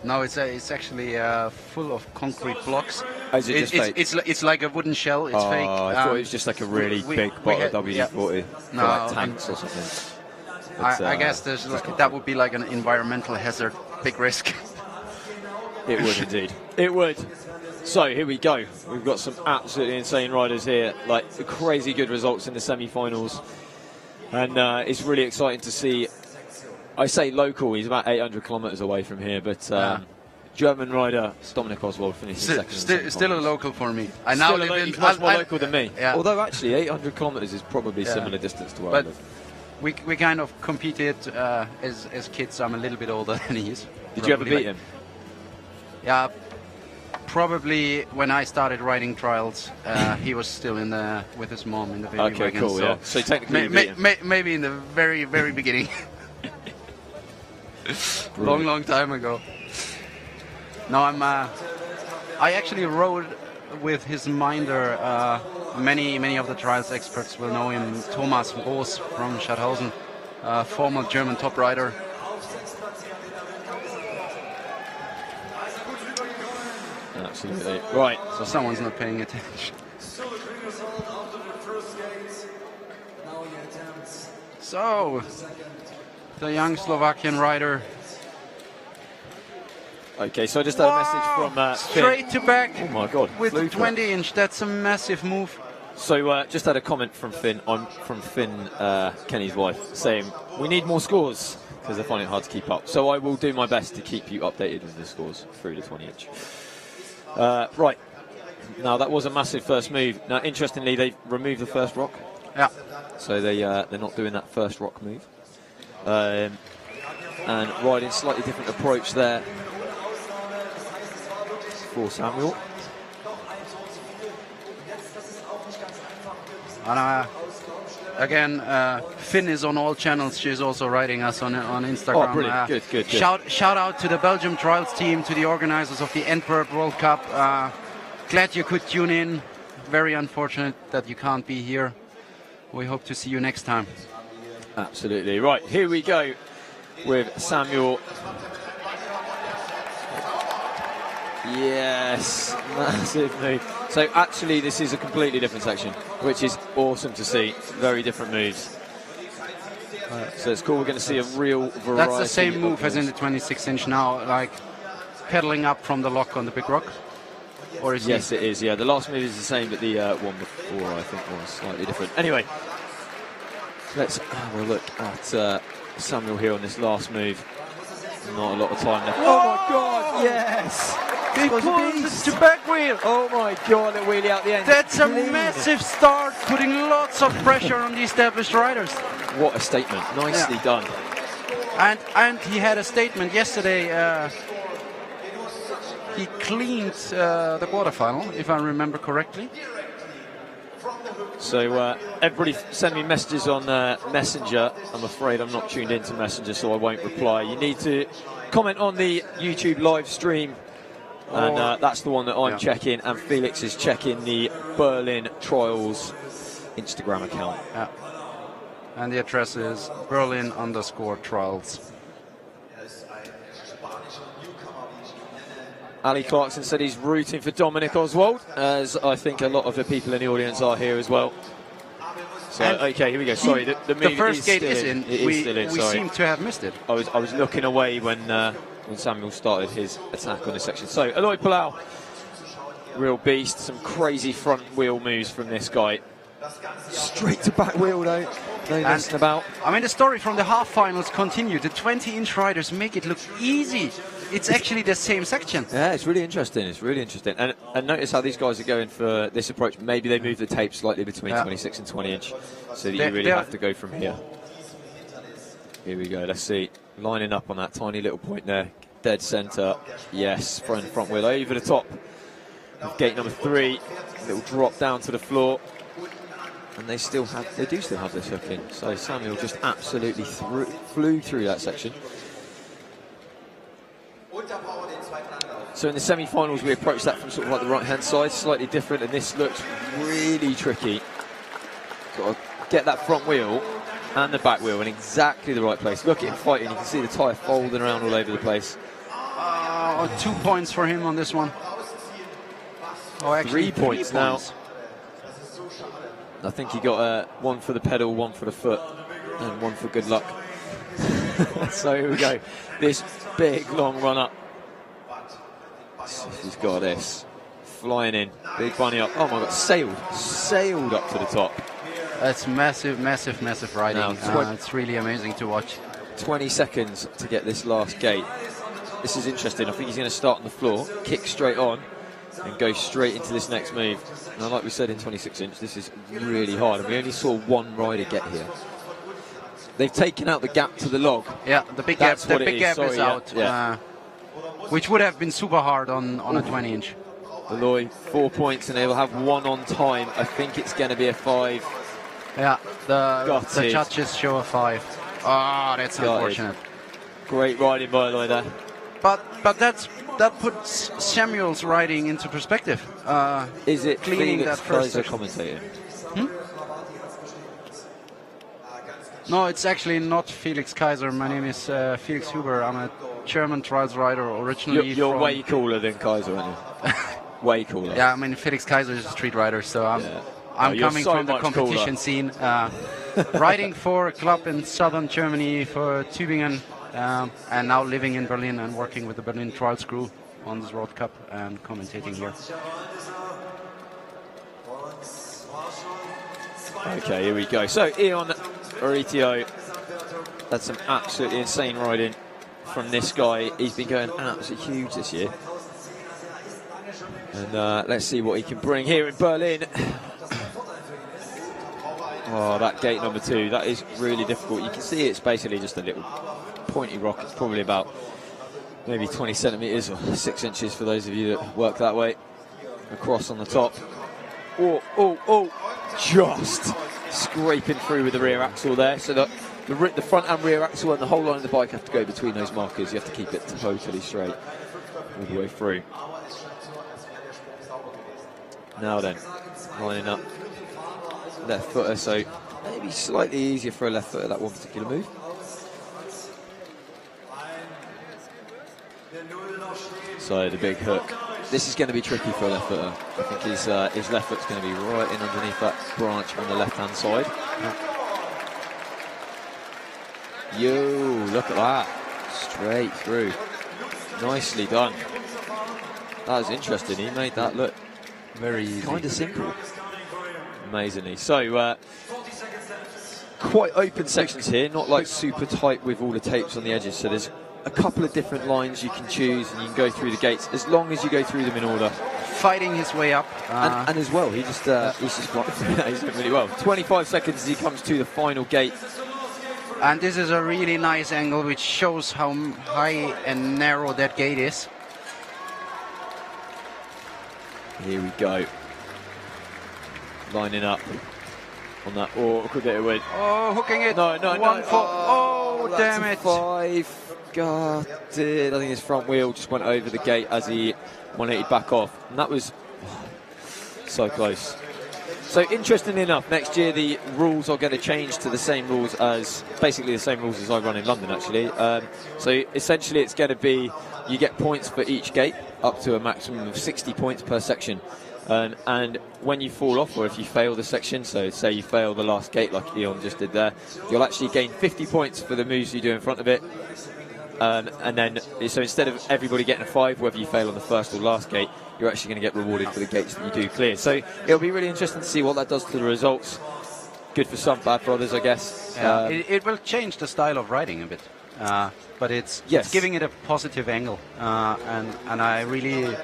No, it's actually full of concrete blocks. Oh, is it just fake? It's like a wooden shell. It's fake. I thought it was just like a really big bottle of WD-40 for like tanks or something. I guess that would be like an environmental hazard, big risk. It would indeed. It would. So here we go. We've got some absolutely insane riders here, like crazy good results in the semi-finals, and it's really exciting to see. I say local, he's about 800 kilometres away from here, but German rider Dominic Oswald finished second. Still a local for me. I now live in. He's much more local than me. Yeah. Although actually 800 kilometres is probably similar distance to where I live. We kind of competed as kids. I'm a little bit older than he is. Did you ever beat him? Yeah, probably when I started riding trials, he was still with his mom in the baby wagon. Cool. So, so technically, maybe in the very beginning. long time ago. No, I actually rode with his minder. Many of the trials experts will know him. Thomas Roos from Schaffhausen, former German top rider. Absolutely. Right. So someone's not paying attention. So, the young Slovakian rider. Okay, so I just had a message from straight Finn. To back. Oh my God! With 20-inch, that's a massive move. So just had a comment from Finn. Kenny's wife, saying we need more scores because they find it hard to keep up. So I will do my best to keep you updated with the scores through the 20-inch. Right. Now that was a massive first move. Now, interestingly, they removed the first rock. Yeah. So they're not doing that first rock move. And riding slightly different approach there for Samuel. And again, Finn is on all channels. She's also writing us on Instagram. Oh, brilliant. Good. Shout out to the Belgium Trials team, to the organizers of the Antwerp World Cup. Glad you could tune in. Very unfortunate that you can't be here. We hope to see you next time. Absolutely. Right, here we go with Samuel. Yes, massive move. So actually this is a completely different section, which is awesome to see. Very different moves. So it's cool, we're going to see a real variety. That's the same move as in the 26-inch now, like pedaling up from the lock on the big rock? Or is yes, it is, yeah. The last move is the same, but the one before I think was slightly different. Anyway, let's have a look at Samuel here on this last move. Not a lot of time left. Whoa! Oh my God, yes! He pulls the back wheel. Oh my God, a wheelie out the end. That's a massive start, putting lots of pressure on the established riders. What a statement. Nicely done. And he had a statement yesterday. He cleaned the quarterfinal, if I remember correctly. So everybody send me messages on Messenger. I'm afraid I'm not tuned into Messenger, so I won't reply. You need to comment on the YouTube live stream. And that's the one that I'm checking, and Felix is checking the Berlin Trials Instagram account. Yeah. And the address is Berlin_Trials. Ali Clarkson said he's rooting for Dominic Oswald, as I think a lot of the people in the audience are here as well. So, okay, here we go. Sorry, the first gate is in. We seem to have missed it. I was looking away when Samuel started his attack on this section. So, Eloy Palau, real beast. Some crazy front wheel moves from this guy. Straight to back wheel, though. No messing about. I mean, the story from the half finals continued. The 20-inch riders make it look easy. It's actually the same section. Yeah, it's really interesting. It's really interesting. And notice how these guys are going for this approach. Maybe they move the tape slightly between 26 and 20-inch, so that you really have to go from here. Here we go. Let's see. Lining up on that tiny little point there. Dead centre. Yes, front wheel over the top of gate number 3. Little drop down to the floor. And they do still have this hook in. So Samuel just absolutely flew through that section. So in the semi-finals, we approached that from sort of like the right-hand side, slightly different, and this looks really tricky. Got to get that front wheel and the back wheel in exactly the right place. Look at him fighting. You can see the tyre folding around all over the place. Oh, 2 points for him on this one. Oh, actually 3 points now. I think he got one for the pedal, one for the foot, and one for good luck. So here we go. This big long run up. He's got this. Flying in. Big bunny up. Oh my God, sailed up to the top. That's massive, massive, massive riding. It's really amazing to watch. 20 seconds to get this last gate. This is interesting. I think he's going to start on the floor, kick straight on, and go straight into this next move. Now, like we said in 26-inch, this is really hard, and we only saw one rider get here. They've taken out the gap to the log. Yeah, the big gap. The big gap is out, which would have been super hard on a 20-inch. Aloy, 4 points, and they will have one on time. I think it's going to be a 5. Yeah, the judges show a 5. Ah, that's unfortunate. Great riding by Aloy there. But that puts Samuel's riding into perspective. Is it cleaning Felix that first Kaiser commentating? No, it's actually not Felix Kaiser. My name is Felix Huber. I'm a German trials rider originally. You're way cooler than Kaiser, aren't you? Way cooler. Yeah, I mean Felix Kaiser is a street rider, so I'm coming from the competition scene. Riding for a club in southern Germany for Tübingen, and now living in Berlin and working with the Berlin Trials crew on this World Cup and commentating here. Okay, here we go. So Ion Oritio, that's some absolutely insane riding from this guy. He's been going absolutely huge this year. And let's see what he can bring here in Berlin. Oh, that gate number 2, that is really difficult. You can see it's basically just a little pointy rock. It's probably about maybe 20 centimetres or 6 inches for those of you that work that way. Across on the top. Oh, just scraping through with the rear axle there. So that the front and rear axle and the whole line of the bike have to go between those markers. You have to keep it totally straight all the way through. Now then, lining up left footer, so maybe slightly easier for a left footer, that one particular move. So the big hook. This is going to be tricky for a left footer. I think his left foot's going to be right in underneath that branch on the left-hand side. Yo, look at that. Straight through. Nicely done. That was interesting. He made that look very easy. Kind of simple. Amazingly. So, quite open sections here, not like super tight with all the tapes on the edges. So there's a couple of different lines you can choose, and you can go through the gates as long as you go through them in order. Fighting his way up, and as well, he's just he's doing really well. 25 seconds as he comes to the final gate. And this is a really nice angle, which shows how high and narrow that gate is. Here we go. Lining up on that awkward bit of wind. Oh, hooking it. No. Oh, damn it. 5. God, I think his front wheel just went over the gate as he 180 back off. And that was so close. So interestingly enough, next year the rules are going to change to the same rules as, basically the same rules as I run in London actually. So essentially it's going to be, you get points for each gate, up to a maximum of 60 points per section. And when you fall off, or if you fail the section, so say you fail the last gate like Eon just did there, you'll actually gain 50 points for the moves you do in front of it. And then, so instead of everybody getting a 5, whether you fail on the first or last gate, you're actually going to get rewarded for the gates that you do clear. So it'll be really interesting to see what that does to the results. Good for some, bad for others, I guess. Yeah, it will change the style of riding a bit, but it's giving it a positive angle, and I really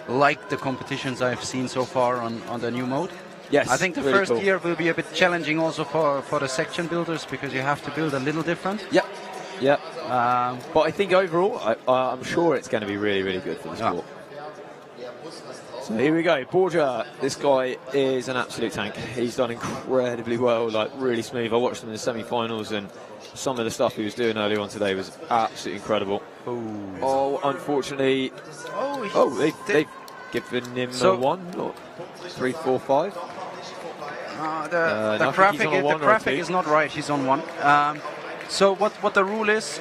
like the competitions I've seen so far on the new mode. Yes, I think the first year will be a bit challenging also for the section builders, because you have to build a little different. Yeah. But I think overall, I'm sure it's going to be really, really good for the sport. So here we go, Borja. This guy is an absolute tank. He's done incredibly well, like really smooth. I watched him in the semi-finals, and some of the stuff he was doing earlier on today was absolutely incredible. Oh, unfortunately, they've given him a 1 or 3, 4, 5. The graphic is not right. He's on 1. So what the rule is,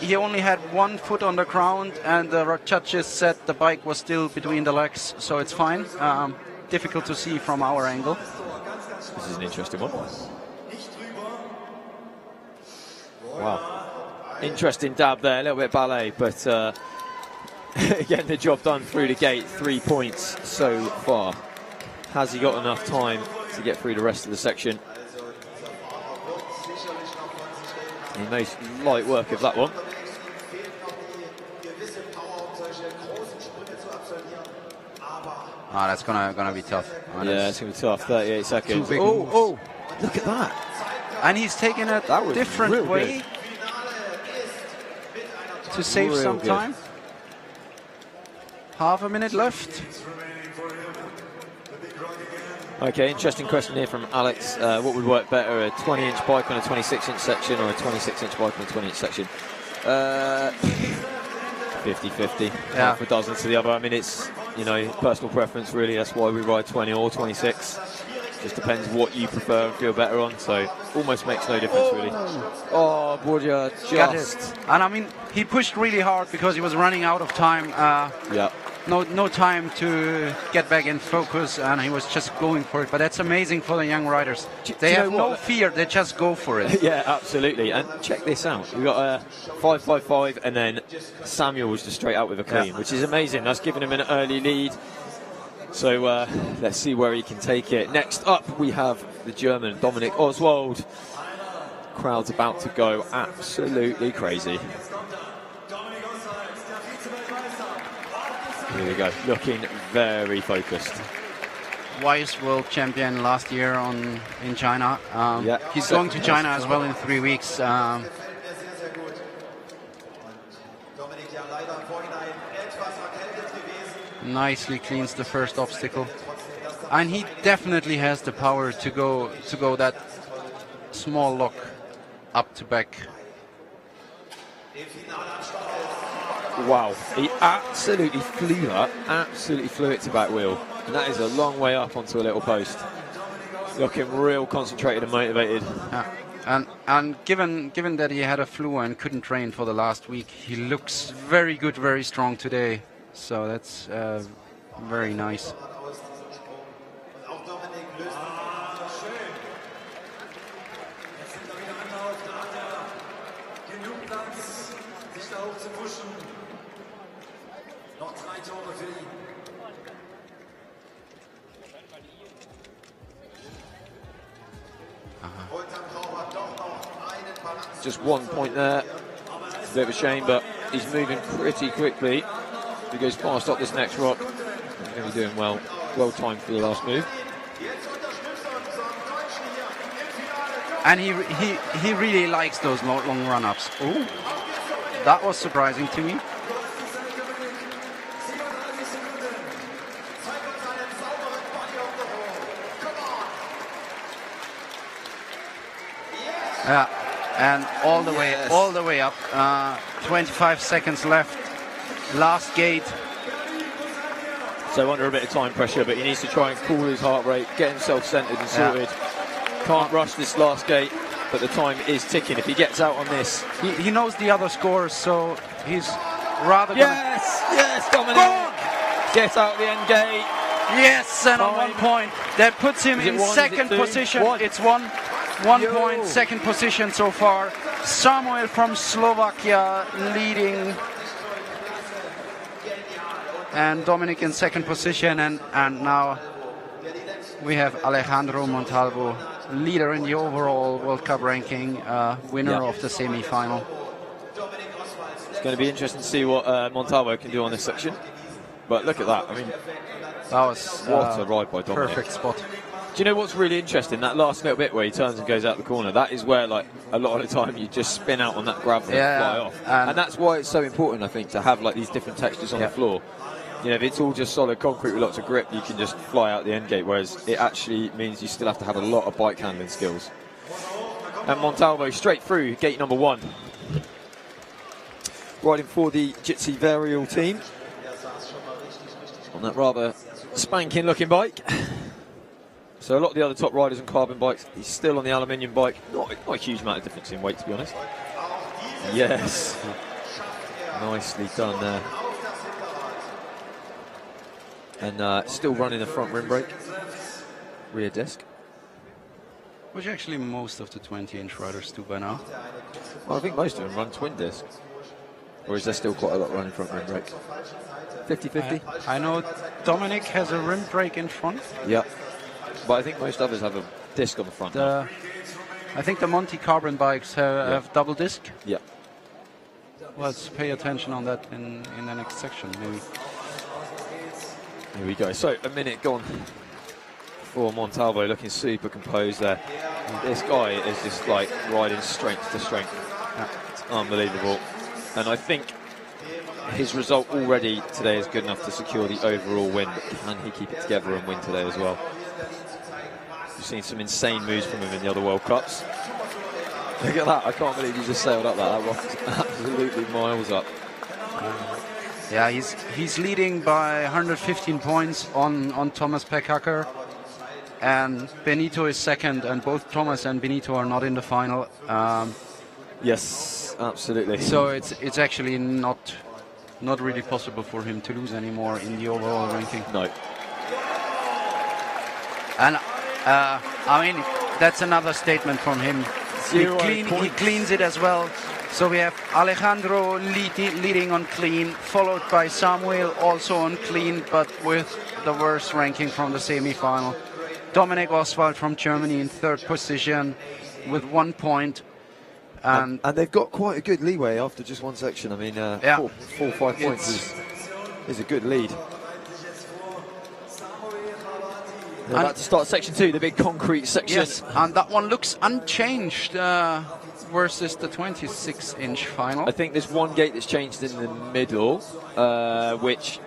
he only had 1 foot on the ground, and the judges said the bike was still between the legs, so it's fine. Difficult to see from our angle. This is an interesting one. Wow. Interesting dab there, a little bit ballet, but getting the job done through the gate. 3 points so far. Has he got enough time to get through the rest of the section? He made light work of that one. That's gonna be tough. Yeah, it's gonna be tough. 38 seconds. Oh, look at that! And he's taking a different way to save some time. Half a minute left. Okay, interesting question here from Alex. What would work better, a 20-inch bike on a 26-inch section or a 26-inch bike on a 20-inch section? 50-50, half a dozen to the other. I mean, it's, you know, personal preference really. That's why we ride 20 or 26. Just depends what you prefer and feel better on. So almost makes no difference really. Oh, Borja just. And I mean, he pushed really hard because he was running out of time. Yeah. No time to get back in focus, and he was just going for it. But that's amazing for the young riders. They have no fear; they just go for it. Yeah, absolutely. And check this out: we got a 5.55, and then Samuel was just straight out with a clean, which is amazing. That's giving him an early lead. So let's see where he can take it. Next up, we have the German Dominic Oswald. Crowd's about to go absolutely crazy. Here we go, looking very focused. Vice world champion last year in China. He's going to China as well in 3 weeks. Nicely cleans the first obstacle, and he definitely has the power to go that small lock up to back. Wow, he absolutely flew that, absolutely flew it to back wheel, and that is a long way up onto a little post. Looking real concentrated and motivated. And given that he had a flu and couldn't train for the last week, he looks very good, very strong today. So that's very nice. Just 1 point there. It's a bit of a shame, but he's moving pretty quickly. If he goes fast up this next rock, he's going to be doing well. Well timed for the last move. And he really likes those long run-ups. Oh, that was surprising to me. Yeah, and all the way up. 25 seconds left. Last gate. So under a bit of time pressure, but he needs to try and cool his heart rate, get himself centered and sorted. Can't rush this last gate, but the time is ticking. If he gets out on this, he knows the other scores, so he's rather. Yes, Dominic. Get out the end gate. Yes, and on 1 point. That puts him in second position. It's one point, second position so far. Samuel from Slovakia leading. And Dominic in second position. And now we have Alejandro Montalvo, leader in the overall World Cup ranking, winner of the semi-final. It's going to be interesting to see what Montalvo can do on this section. But look at that. I mean, that was what a ride by Dominic. Perfect spot. Do you know what's really interesting? That last little bit where he turns and goes out the corner, that is where, like, a lot of the time you just spin out on that gravel and fly off. And that's why it's so important, I think, to have like these different textures on the floor. You know, if it's all just solid concrete with lots of grip, you can just fly out the end gate, whereas it actually means you still have to have a lot of bike handling skills. And Montalvo straight through gate number 1. Riding for the Jitsi Varial team on that rather spanking looking bike. So a lot of the other top riders on carbon bikes, he's still on the aluminium bike. Not a huge amount of difference in weight, to be honest. Yes. Nicely done there. And still running the front rim break. Rear disc. Which actually most of the 20-inch riders do by now. Well, I think most of them run twin disc. Or is there still quite a lot running front rim break? 50-50? I know Dominic has a rim brake in front. Yeah. But I think most others have a disc on the front. I think the Monte Carbon bikes have double disc. Yeah. Let's pay attention on that in the next section, maybe. Here we go. So, a minute gone for Montalvo, looking super composed there. This guy is just like riding strength to strength. Yeah. It's unbelievable. And I think his result already today is good enough to secure the overall win, but can he keep it together and win today as well? We've seen some insane moves from him in the other World Cups. Look at that, I can't believe he just sailed up that. That rock's absolutely miles up. Yeah, he's leading by 115 points on Thomas Pekhacker, and Benito is second, and both Thomas and Benito are not in the final. Yes, absolutely. So it's actually not really possible for him to lose anymore in the overall ranking. No. And I mean, that's another statement from him. He cleans it as well. So we have Alejandro leading on clean, followed by Samuel also on clean, but with the worst ranking from the semi-final. Dominic Oswald from Germany in third position with 1 point. And they've got quite a good leeway after just one section. I mean, 4 or 5 points is a good lead. They're about to start section 2, the big concrete section. Yes, and that one looks unchanged versus the 26-inch final. I think there's one gate that's changed in the middle, which,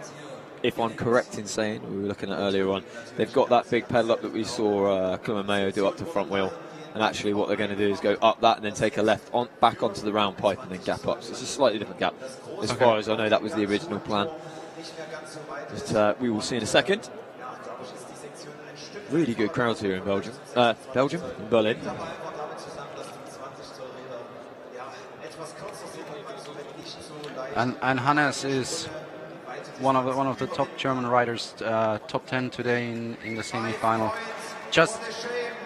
if I'm correct in saying, we were looking at earlier on, they've got that big pedal up that we saw Clement Mayo do up to front wheel. And actually what they're going to do is go up that and then take a left back onto the round pipe and then gap up. So it's a slightly different gap. As far as I know, that was the original plan. But we will see in a second. Really good crowds here in Belgium. In Berlin. And Hannes is one of the top German riders, top 10 today in the semi-final. Just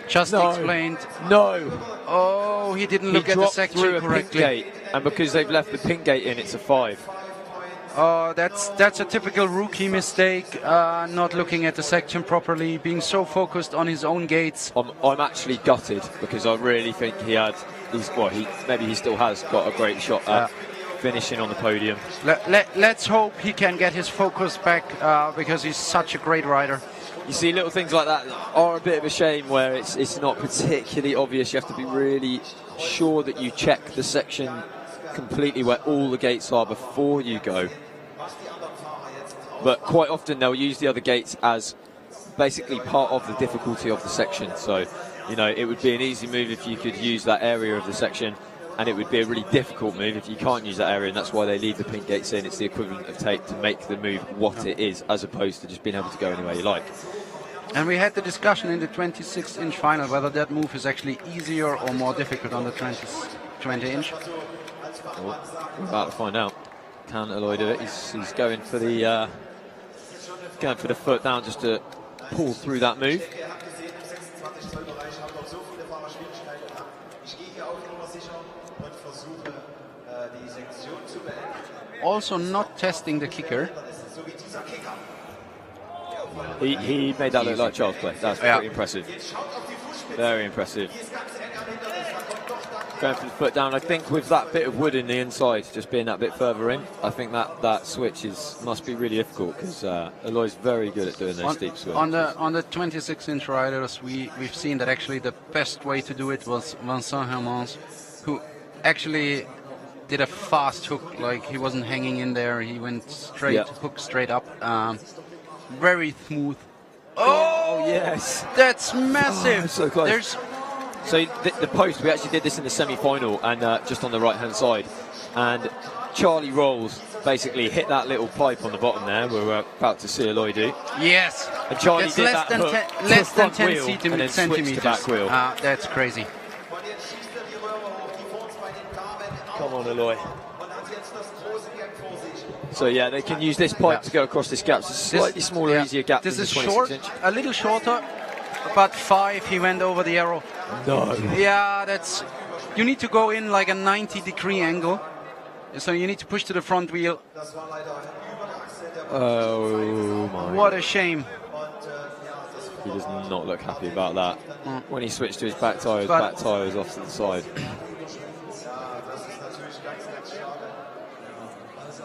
explained. No. Oh, he didn't look at the section correctly. Pink gate, and because they've left the pink gate in, it's a 5. Oh, that's a typical rookie mistake. Not looking at the section properly, being so focused on his own gates. I'm actually gutted because I really think he had. Maybe he still has got a great shot at finishing on the podium. Let's hope he can get his focus back because he's such a great rider. You see, little things like that are a bit of a shame where it's not particularly obvious. You have to be really sure that you check the section completely where all the gates are before you go. But quite often they'll use the other gates as basically part of the difficulty of the section. So, you know, it would be an easy move if you could use that area of the section, and it would be a really difficult move if you can't use that area, and that's why they leave the pink gates in. It's the equivalent of tape to make the move what it is, as opposed to just being able to go anywhere you like. And we had the discussion in the 26-inch final whether that move is actually easier or more difficult on the 20-inch. Well, we're about to find out. Can Aloy do it? He's going for the foot down just to pull through that move. Also not testing the kicker. He made that look like child's play. That's pretty impressive. Very impressive. Going for the foot down. I think with that bit of wood in the inside, just being that bit further in, I think that switch must be really difficult because Aloy's very good at doing those steep swings. On the 26-inch riders, we've seen that actually the best way to do it was Vincent Hermans, who actually did a fast hook, like he wasn't hanging in there. He went straight, hook straight up. Very smooth. Oh yes, that's massive. Oh, so close. So the post, we actually did this in the semi-final and just on the right-hand side. And Charlie Rolls basically hit that little pipe on the bottom there. We're about to see Aloy do. Yes. And Charlie did that hook less than 10 wheel and then centimeters. switched to back wheel. That's crazy. Come on, Eloy. So yeah, they can use this pipe to go across this gap. It's a slightly smaller, easier gap. This than is the 26 short, inch. a little shorter, but 5, he went over the arrow. No. Yeah, that's... You need to go in like a 90-degree angle. So you need to push to the front wheel. Oh my. What a shame. He does not look happy about that. When he switched to his back tyre, his back tyre was off to the side.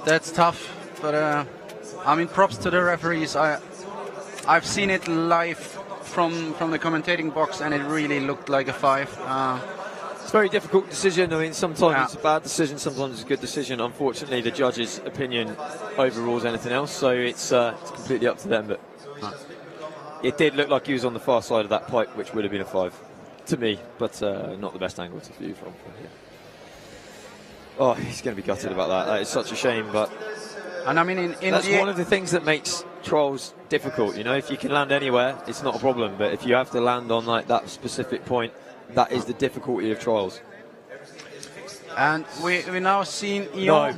That's tough, but I mean, props to the referees. I've seen it live from the commentating box, and it really looked like a 5. It's a very difficult decision. I mean, sometimes it's a bad decision, sometimes it's a good decision. Unfortunately, the judge's opinion overrules anything else, so it's completely up to them. But it did look like he was on the far side of that pipe, which would have been a 5 to me, but not the best angle to view from here. Oh, he's going to be gutted about that. That is such a shame, but and I mean, that's one of the things that makes trials difficult. You know, if you can land anywhere, it's not a problem. But if you have to land on like that specific point, that is the difficulty of trials. And we now seen Ion. No.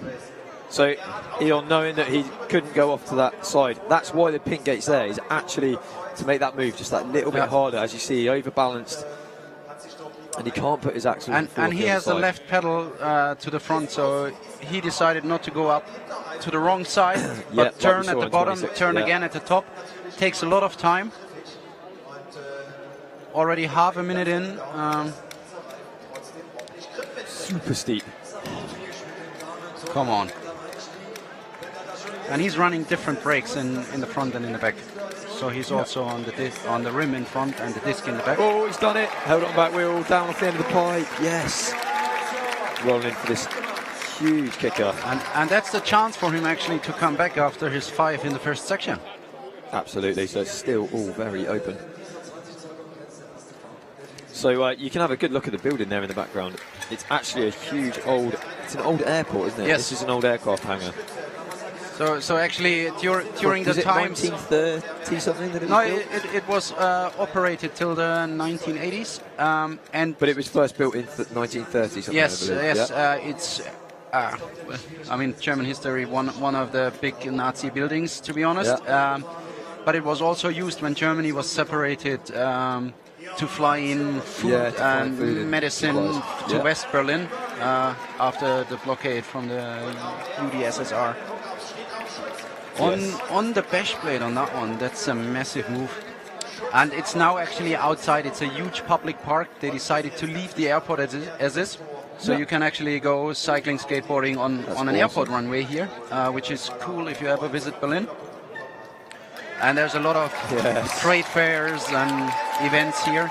So Ion, knowing that he couldn't go off to that side, that's why the pink gate's there, is actually to make that move just that little bit harder. As you see, he overbalanced. And he can't put his axle and he has the left pedal to the front, so he decided not to go up to the wrong side, but turn at the bottom, turn again at the top. Takes a lot of time. Already half a minute in. Super steep. Come on. And he's running different brakes in the front and in the back. So he's also on the rim in front and the disc in the back. Oh, he's done it. Held on back wheel, down off the end of the pipe. Yes. Rolling for this huge kicker. And that's the chance for him actually to come back after his 5 in the first section. Absolutely. So it's still all very open. So you can have a good look at the building there in the background. It's actually a huge it's an old airport, isn't it? Yes. This is an old aircraft hangar. So actually, during the time, 1930 something that it was no, built? it was operated till the 1980s, but it was first built in 1930 something. Yes, I believe. yes, Yeah. it's. I mean, German history, one of the big Nazi buildings, to be honest. Yeah. But it was also used when Germany was separated to fly in food and medicine to West Berlin after the blockade from the UdSSR. On the bash plate on that one, that's a massive move. And it's now actually outside. It's a huge public park. They decided to leave the airport as is. So you can actually go cycling, skateboarding on an airport runway here, which is cool if you ever visit Berlin. And there's a lot of trade fairs and events here.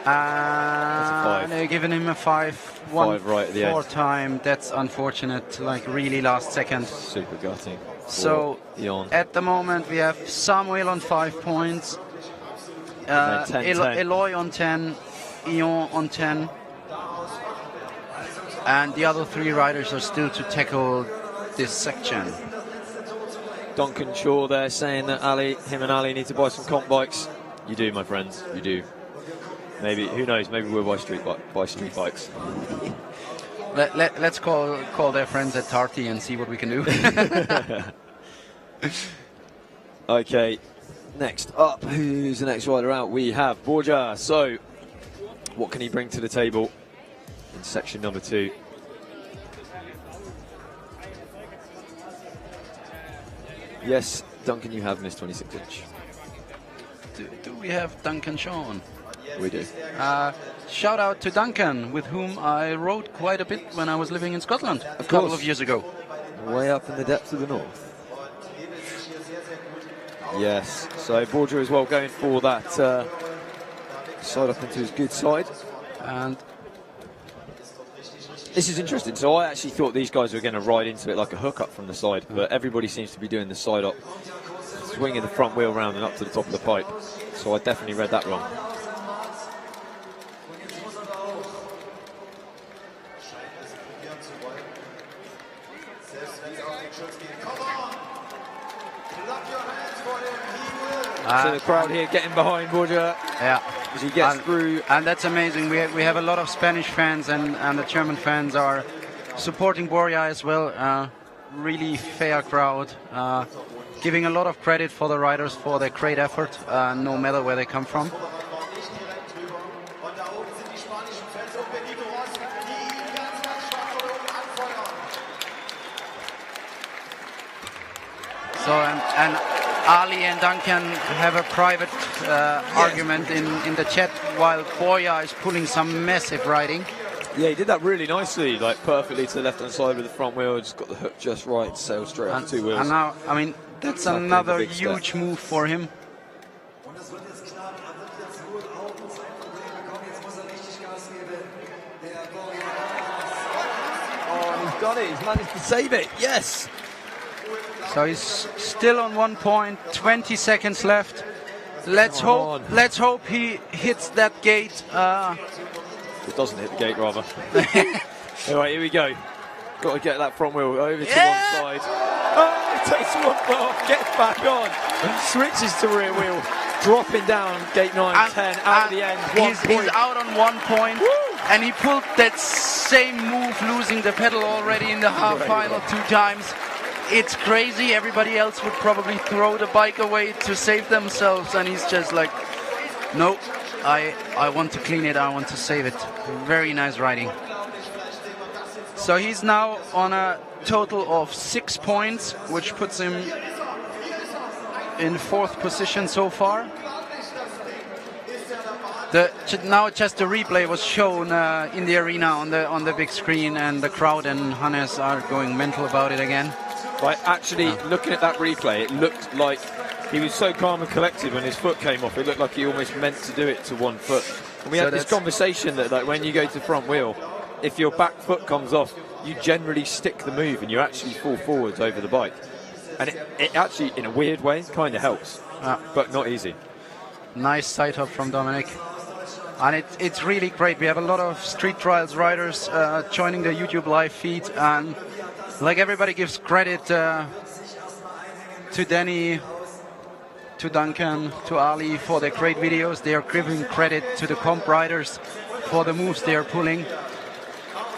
And they're giving him a 5. 5 right at the end. Time. That's unfortunate, like really last second. Super gutting. So Ion. at the moment we have Samuel on 5 points, 10. Eloy on 10, Ion on 10, and the other 3 riders are still to tackle this section. Duncan Shaw there saying that him and Ali need to buy some comp bikes. You do, my friends, you do. Maybe, who knows, maybe we'll buy street bikes. Let's call their friends at Tarty and see what we can do. Okay, next up, who's the next rider out? We have Borja. So, what can he bring to the table in section number 2? Yes, Duncan, you have missed 26 inch. Do we have Duncan Sean? We do. Shout out to Duncan, with whom I rode quite a bit when I was living in Scotland a couple of years ago. Way up in the depths of the north. Yes, so Borja as well going for that side up into his good side. And this is interesting. So I actually thought these guys were going to ride into it like a hook up from the side, but everybody seems to be doing the side up, swinging the front wheel round and up to the top of the pipe. So I definitely read that wrong. So the crowd here getting behind Borja. Yeah. as he gets through. And that's amazing. We have a lot of Spanish fans, and the German fans are supporting Borja as well. Really fair crowd. Giving a lot of credit for the riders for their great effort, no matter where they come from. So and Ali and Duncan have a private argument in the chat while Borja is pulling some massive riding. Yeah, he did that really nicely, like perfectly to the left-hand side with the front wheel. Just got the hook just right, sailed straight off the two wheels. And now, I mean, that's another huge move for him. Oh, and he's got it. He's managed to save it. Yes. So he's still on 1 point, 20 seconds left. Let's hope he hits that gate. It doesn't hit the gate, rather. All right, here we go. Got to get that front wheel over to one side. Oh, takes one foot off, gets back on, switches to rear wheel, dropping down gate 9, and 10, out at the end. He's out on 1 point. Woo! And he pulled that same move, losing the pedal already in the half final 2 times. It's crazy. Everybody else would probably throw the bike away to save themselves, and he's just like, no, I want to clean it, I want to save it. Very nice riding. So he's now on a total of 6 points, which puts him in 4th position so far. Now just the replay was shown in the arena on the big screen, and the crowd and Hannes are going mental about it again. Right, actually, looking at that replay, it looked like he was so calm and collected when his foot came off. It looked like he almost meant to do it to 1 foot. And we had this conversation that, like, when you go to front wheel, if your back foot comes off, you generally stick the move and you actually fall forwards over the bike. And it actually, in a weird way, kind of helps, but not easy. Nice side hop from Dominic. And it's really great. We have a lot of Street Trials riders joining the YouTube live feed, and like everybody gives credit to Danny, to Duncan, to Ali for their great videos. They are giving credit to the comp riders for the moves they are pulling.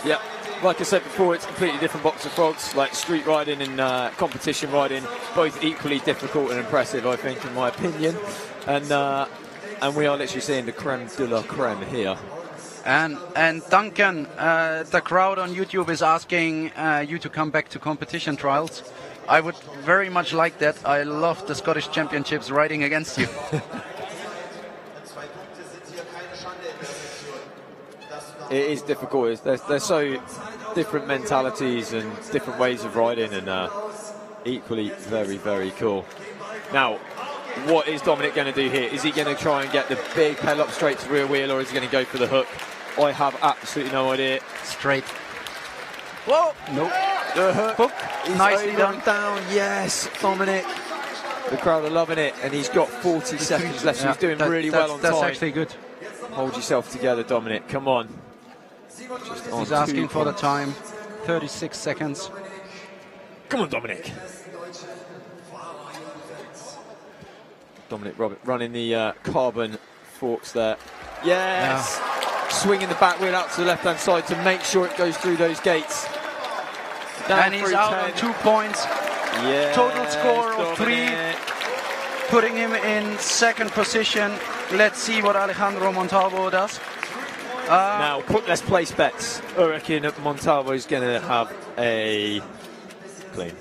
Yeah, like I said before, it's a completely different box of frogs. Like street riding and competition riding, both equally difficult and impressive, I think, in my opinion. And we are literally seeing the creme de la creme here. And Duncan, the crowd on YouTube is asking you to come back to competition trials. I would very much like that. I love the Scottish Championships riding against you. It is difficult. There's so different mentalities and different ways of riding, and equally very, very cool. Now, what is Dominic going to do here? Is he going to try and get the big pedal up straight to rear wheel, or is he going to go for the hook? I have absolutely no idea. Straight. Whoa! Nope. The hook. Nicely done. Down. Yes, Dominic. The crowd are loving it, and he's got 40 seconds left, so he's doing really well on time. That's actually good. Hold yourself together, Dominic. Come on. He's asking for the time. 36 seconds. Come on, Dominic. Dominic running the carbon forks there. Yes. Yeah. Swinging the back wheel out to the left-hand side to make sure it goes through those gates. And he's out on 2 points. Yeah. Total score of 3, putting him in 2nd position. Let's see what Alejandro Montalvo does. Now, let's place bets. I reckon Montalvo is going to have a clean.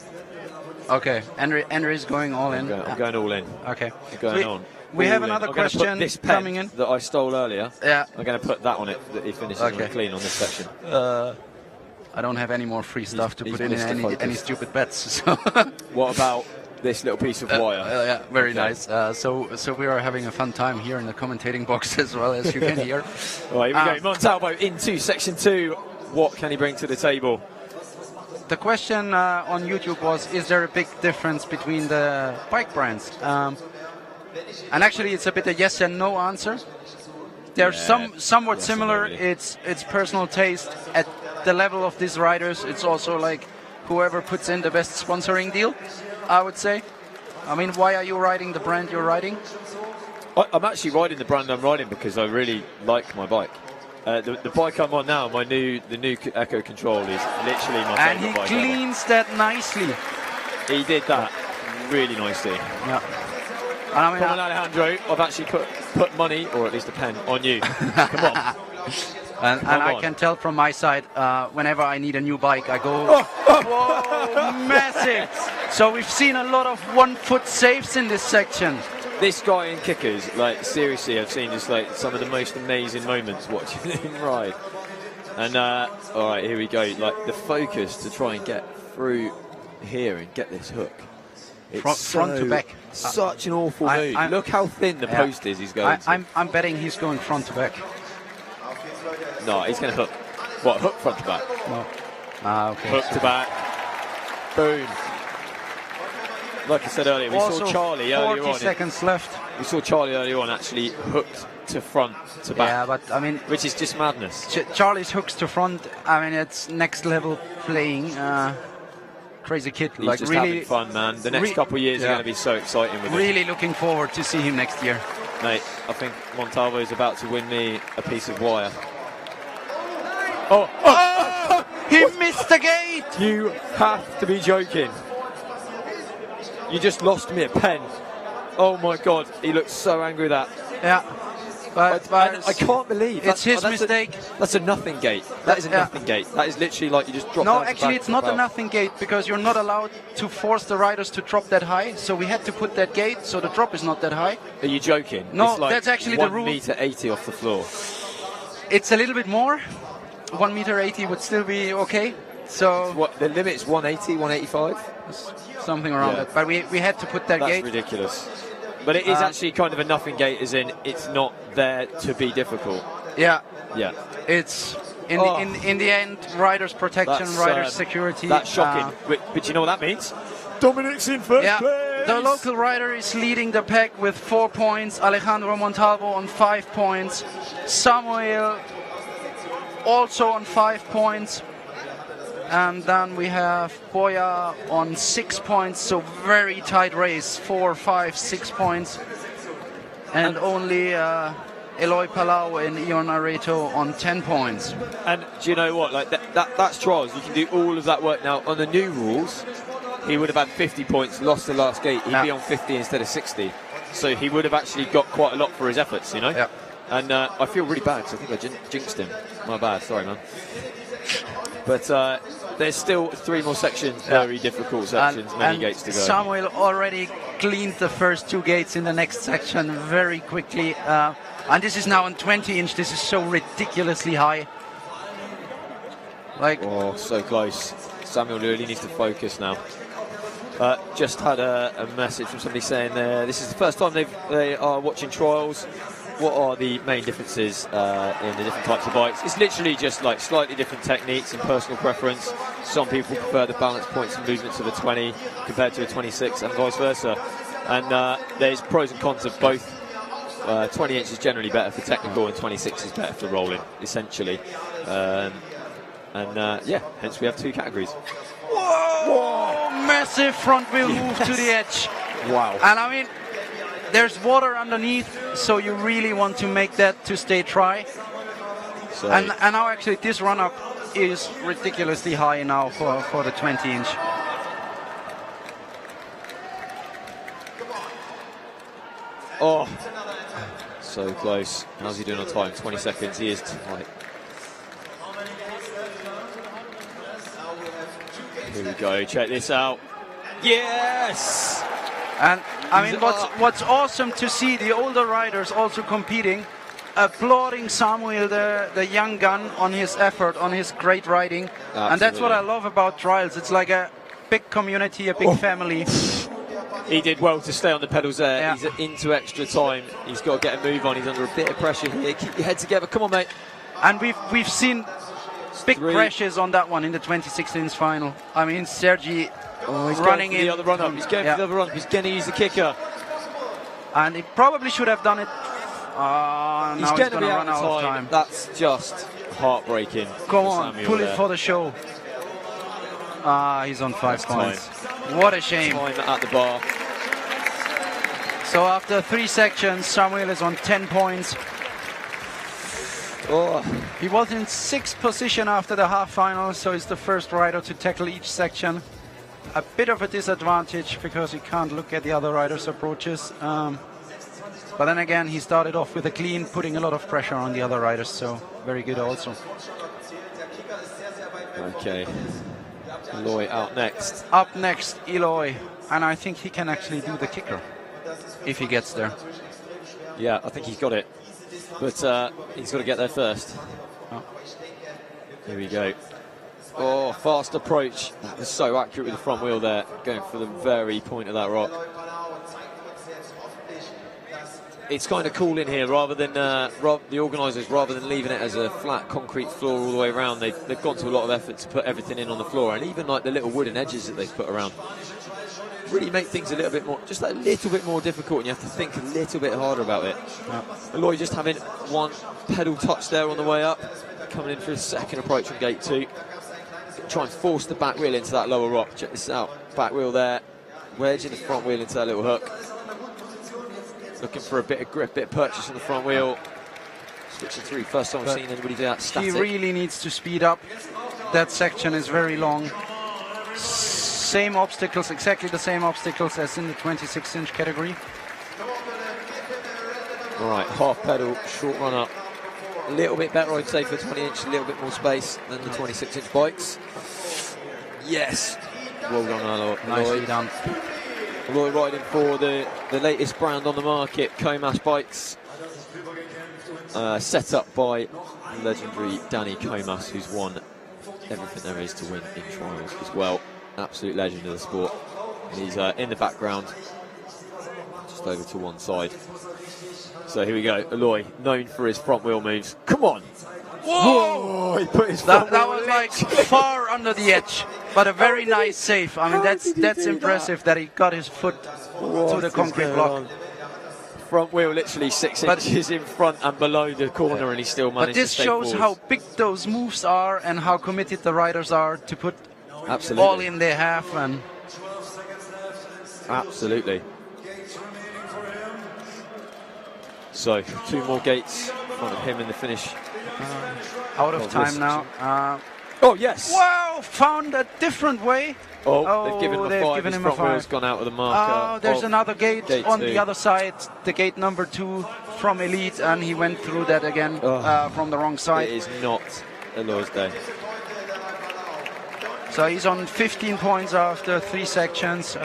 Okay, Andrew is going all in. I'm going all in. Okay. I'm going on. We have another question coming in. That I stole earlier. Yeah. I'm going to put that on it, that he finishes on a clean on this section. I don't have any more free stuff to put in any stupid bets. So. What about this little piece of wire? Yeah, very nice. So we are having a fun time here in the commentating box as well, as you can hear. All right, here we go. Montalvo into section 2. What can he bring to the table? The question on YouTube was, is there a big difference between the bike brands? And actually, it's a bit a yes and no answer. They're somewhat similar. Really. It's personal taste at the level of these riders. It's also like whoever puts in the best sponsoring deal, I would say. I mean, why are you riding the brand you're riding? I'm actually riding the brand I'm riding because I really like my bike. The bike I'm on now, the new Echo Control, is literally my favourite bike. And he cleans that nicely. He did that really nicely. Yeah. And I mean, come on, Alejandro. I've actually put money, or at least a pen, on you. Come on. And I can tell from my side, whenever I need a new bike, I go, whoa, massive. So we've seen a lot of 1 foot saves in this section. This guy in kickers, like seriously, I've seen just like some of the most amazing moments watching him ride. And all right, here we go. Like the focus to try and get through here and get this hook. It's front to back. Such an awful move. Look how thin the post is he's going to. I'm betting he's going front to back. No, he's going to hook. What, hook front to back? No. Okay. Hook to back. Boom. Like I said earlier, we saw Charlie earlier on. 40 seconds left. We saw Charlie earlier on actually hooked to front to back. Yeah, but I mean, which is just madness. Charlie's hooks to front. I mean, it's next level playing. Crazy kid. He's like just really having fun, man. The next couple of years are going to be so exciting with really looking forward to see him next year. Mate, I think Montalvo is about to win me a piece of wire. Oh! He missed the gate! You have to be joking. You just lost me a pen. Oh my God, he looks so angry with that. Yeah. But I can't believe it's his mistake. That's a nothing gate. That is a nothing gate. That is literally like you just drop. No, actually, it's not a nothing gate because you're not allowed to force the riders to drop that high. So we had to put that gate so the drop is not that high. Are you joking? No, it's like that's actually the rule. 1 meter 80 off the floor. It's a little bit more. 1 meter 80 would still be okay. So what the limit is 180, 185, something around that. But we had to put that gate. That's ridiculous. But it is actually kind of a nothing gate, as in it's not there to be difficult. Yeah. Yeah. It's in the end, riders protection, riders security. That's shocking. But you know what that means? Dominic's in first place. The local rider is leading the pack with 4 points. Alejandro Montalvo on 5 points. Samuel also on 5 points. And then we have Boya on 6 points, so very tight race, 4, 5, 6 points. And only Eloy Palau and Ion Areto on 10 points. And do you know what? Like that's trials. You can do all of that work now. On the new rules, he would have had 50 points, lost the last gate. He'd be on 50 instead of 60. So he would have actually got quite a lot for his efforts, you know? Yeah. And I feel really bad because I think I jinxed him. My bad, sorry, man. But there's still 3 more sections, very difficult sections, many gates to go. Samuel already cleaned the first 2 gates in the next section very quickly. And this is now on 20-inch. This is so ridiculously high. Like, oh, so close. Samuel really needs to focus now. Just had a message from somebody saying this is the first time they are watching trials. What are the main differences in the different types of bikes? It's literally just like slightly different techniques and personal preference. Some people prefer the balance points and movements of a 20 compared to a 26 and vice versa. And there's pros and cons of both. 20 inch is generally better for technical and 26 is better for rolling, essentially. Yeah, hence we have 2 categories. Whoa! Massive front wheel move to the edge. Wow. And I mean, there's water underneath, so you really want to make that to stay dry. So and now actually this run-up is ridiculously high now for the 20-inch. Oh, so close. How's he doing on time? 20 seconds. He is tight. Here we go. Check this out. Yes! And I mean, what's awesome to see the older riders also competing, applauding Samuel, the young gun, on his effort, on his great riding. Absolutely. And that's what I love about trials. It's like a big community, a big family. He did well to stay on the pedals there. Yeah. He's into extra time. He's got to get a move on. He's under a bit of pressure here. Keep your head together. Come on, mate. And we've seen big pressures on that one in the 2016 final. I mean, Sergi running in the other run up. He's going for the other run. He's going to use the kicker. And he probably should have done it. Now he's going to run out of time. That's just heartbreaking. Come on, pull it for the show. He's on 5 points. What a shame. Time at the bar. So after 3 sections, Samuel is on 10 points. Oh. He was in 6th position after the half final, so he's the first rider to tackle each section. A bit of a disadvantage because he can't look at the other riders' approaches. But then again, he started off with a clean, putting a lot of pressure on the other riders, so very good also. Okay. Eloy out next. Up next, Eloy. And I think he can actually do the kicker if he gets there. Yeah, I think he's got it. But he's got to get there first. Oh. Here we go. Oh, fast approach. That was so accurate with the front wheel there, going for the very point of that rock. It's kind of cool in here, rather than the organisers, rather than leaving it as a flat concrete floor all the way around, they've gone to a lot of effort to put everything in on the floor, and even like the little wooden edges that they've put around really make things a little bit more, just a little bit more difficult, and you have to think a little bit harder about it. Eloy just having one pedal touch there on the way up, coming in for his second approach from gate 2. Try and force the back wheel into that lower rock. Check this out, back wheel there, wedging the front wheel into that little hook. Looking for a bit of grip, bit of purchase on the front wheel. Switching through, first time I've seen anybody do that static. He really needs to speed up. That section is very long. Same obstacles, exactly the same obstacles as in the 26-inch category. All right, half pedal, short run up. A little bit better, I'd say, for 20-inch, a little bit more space than the 26-inch bikes. Yes. Well done, Eloy. Nicely done. Eloy riding for the latest brand on the market, Comas bikes. Set up by legendary Danny Comas, who's won everything there is to win in trials as well. Absolute legend of the sport. And he's in the background, just over to one side. So here we go, Eloy, known for his front wheel moves. Come on! Whoa! He put his front That wheel was in. like far under the edge, but a very nice save. I mean, that's impressive that he got his foot to the concrete block. Front wheel literally 6 inches in front and below the corner, and he still managed to stay But this shows forwards. how big those moves are and how committed the riders are to put all in they have. And absolutely. So 2 more gates in front of him in the finish. Out of time now. Oh yes! Wow! Found a different way. Oh, they've given him a 5. His front wheel's gone out of the marker. Oh, there's another gate on 2. the other side. The gate number 2 from Elite, and he went through that again from the wrong side. It is not Eloy's day. So he's on 15 points after 3 sections.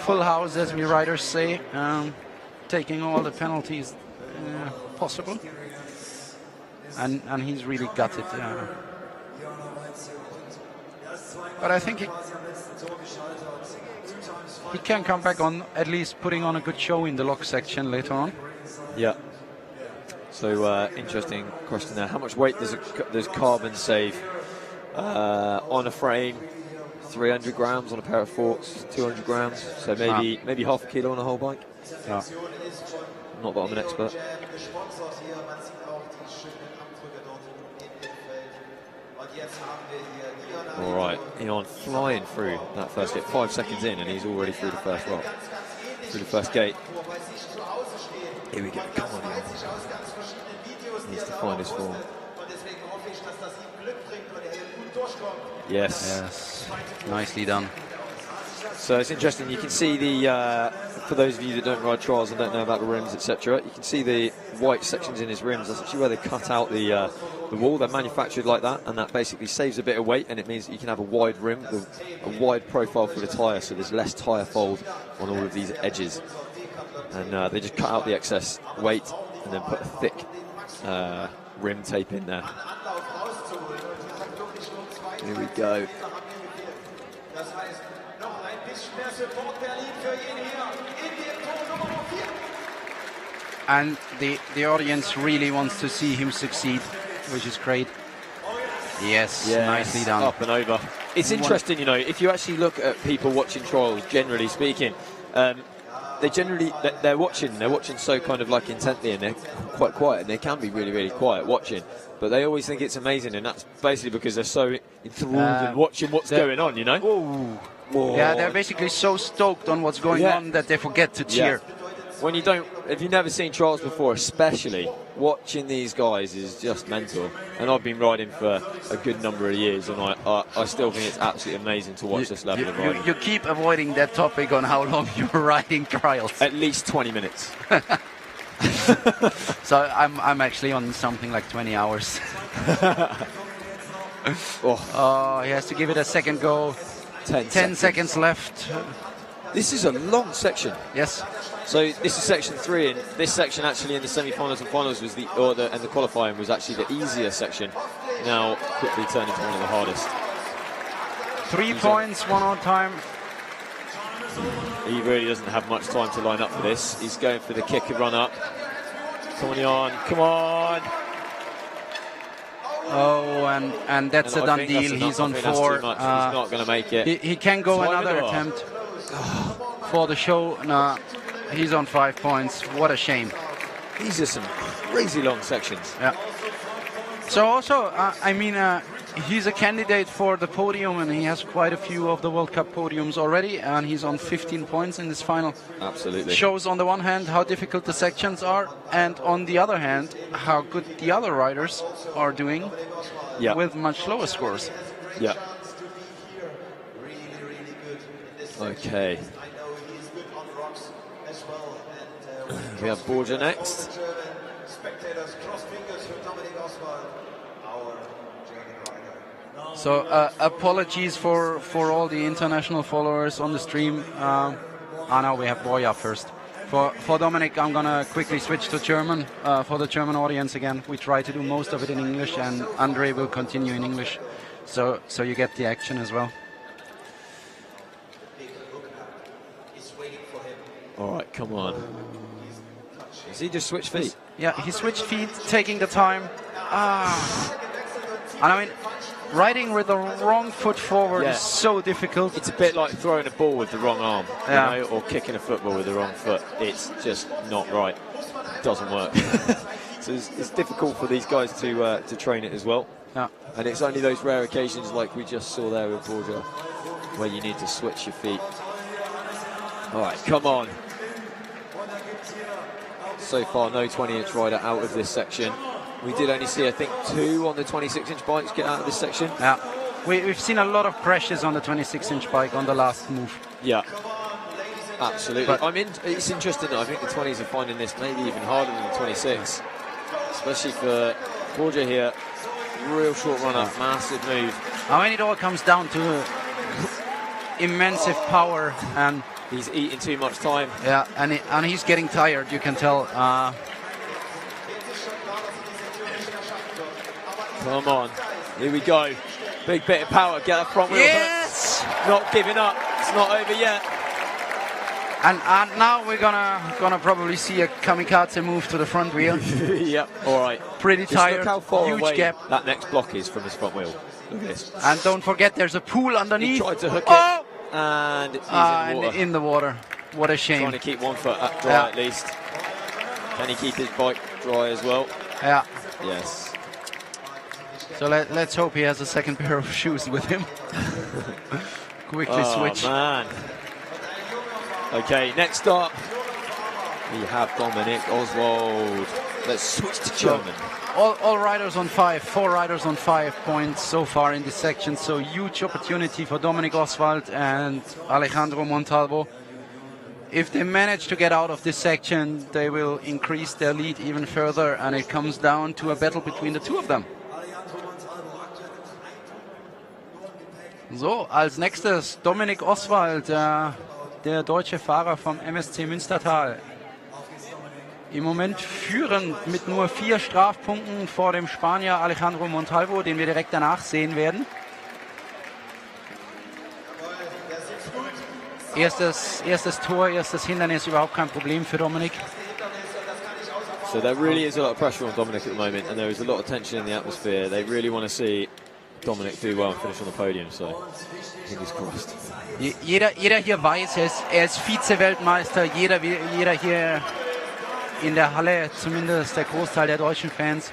Full house, as we riders say. Taking all the penalties possible. And he's really gutted. But I think he can come back on, at least putting on a good show in the lock section later on. Yeah. So interesting question there. How much weight does carbon save on a frame? 300 grams on a pair of forks, 200 grams. So maybe half a kilo on a whole bike. Yeah. Not that I'm an expert. All right, Ion flying through that first gate. 5 seconds in, and he's already through the first rock, through the first gate. Here we go. Come on, Ion. Needs to find his form. Yes. Nicely done. So it's interesting. You can see the, for those of you that don't ride trials and don't know about the rims, etc., you can see the white sections in his rims. That's actually where they cut out the wall. They're manufactured like that, and that basically saves a bit of weight, and it means that you can have a wide rim with a wide profile for the tyre, so there's less tyre fold on all of these edges. And they just cut out the excess weight and then put a thick rim tape in there. Here we go. And the audience really wants to see him succeed, which is great. Yes, nicely done. Up and over. It's interesting, you know, if you actually look at people watching trials, generally speaking, they're watching so kind of like intently, and they're quite quiet, and they can be really, really quiet watching, but they always think it's amazing, and that's basically because they're so enthralled in watching what's going on, you know. Oh, Whoa. Yeah, they're basically so stoked on what's going on that they forget to cheer. When if you've never seen trials before, especially, watching these guys is just mental. And I've been riding for a good number of years, and I still think it's absolutely amazing to watch this level of riding. You keep avoiding that topic on how long you're riding trials. At least 20 minutes. So I'm actually on something like 20 hours. Oh, he has to give it a second go. 10 seconds left. This is a long section. Yes. So this is section 3, and this section actually in the semi-finals and finals was and the qualifying was actually the easier section. Now quickly turned into one of the hardest. 3 points, 1 on time. He really doesn't have much time to line up for this. He's going for the kick and run up. Come on, come on. Oh, and that's a done deal. He's on 4. He's not going to make it. He can go another attempt for the show. Nah, he's on 5 points. What a shame. These are some crazy long sections. Yeah. So also, I mean, he's a candidate for the podium, and he has quite a few of the World Cup podiums already, and he's on 15 points in this final. Absolutely. Shows on the one hand how difficult the sections are, and on the other hand how good the other riders are doing with much lower scores. Yeah. Okay. We have Borja next. So apologies for all the international followers on the stream. Now we have Borja first. For Dominic, I'm gonna quickly switch to German for the German audience again. We try to do most of it in English, and Andre will continue in English, so you get the action as well. All right, come on. Has he just switched feet? Yeah, he switched feet, taking the time. And I mean, riding with the wrong foot forward is so difficult. It's a bit like throwing a ball with the wrong arm, you know, or kicking a football with the wrong foot. It's just not right. It doesn't work. So it's difficult for these guys to train it as well. Yeah. And it's only those rare occasions like we just saw there with Borja where you need to switch your feet. All right, come on. So far, no 20-inch rider out of this section. We did only see, I think, 2 on the 26-inch bikes get out of this section. Yeah, we've seen a lot of crashes on the 26-inch bike on the last move. Yeah, absolutely. But it's interesting that I think the 20s are finding this maybe even harder than the 26, especially for Borja here. Real short run-up, massive move. I mean, it all comes down to immense power, and he's eating too much time. Yeah, and he's getting tired, you can tell. Come on, here we go. Big bit of power, get that front wheel. Yes! Not giving up, it's not over yet. And now we're gonna probably see a kamikaze move to the front wheel. Yep, all right. Pretty tired, look how far huge away gap. That next block is from his front wheel. Look at this. And don't forget, there's a pool underneath. He tried to hook it, and he's in the water. What a shame. Trying to keep one foot dry at least. Can he keep his bike dry as well? Yeah. Yes. So let's hope he has a second pair of shoes with him. Quickly switch. Oh, man. Okay, next up, we have Dominic Oswald. Let's switch to German. All riders on 5, 4 riders on 5 points so far in this section. So huge opportunity for Dominic Oswald and Alejandro Montalvo. If they manage to get out of this section, they will increase their lead even further, and it comes down to a battle between the two of them. So, als nächstes Dominic Oswald, der deutsche Fahrer vom MSC Münstertal. Im Moment führend mit nur 4 Strafpunkten vor dem Spanier Alejandro Montalvo, den wir direkt danach sehen werden. Erstes Tor, erstes Hindernis, überhaupt kein Problem für Dominic. So there really is a lot of pressure on Dominic at the moment, and there is a lot of tension in the atmosphere. They really want to see Dominic do well and finish on the podium, so fingers crossed. Jeder hier weiß, er ist Vize-Weltmeister. Jeder hier in der Halle, zumindest der Großteil der deutschen Fans,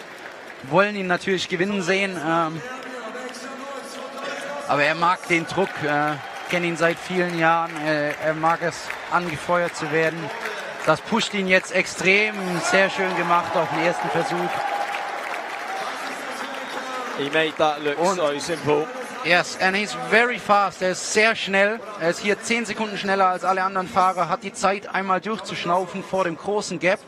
wollen ihn natürlich gewinnen sehen. Aber er mag den Druck. kenne ihn seit vielen Jahren. Er mag es, angefeuert zu werden. Das pusht ihn jetzt extrem. Sehr schön gemacht auf den ersten Versuch. He made that look so simple. Yes, and he's very fast. Er ist sehr schnell. Er ist hier 10 Sekunden schneller als alle anderen Fahrer. Hat die Zeit, einmal durchzuschnaufen vor dem großen Gap.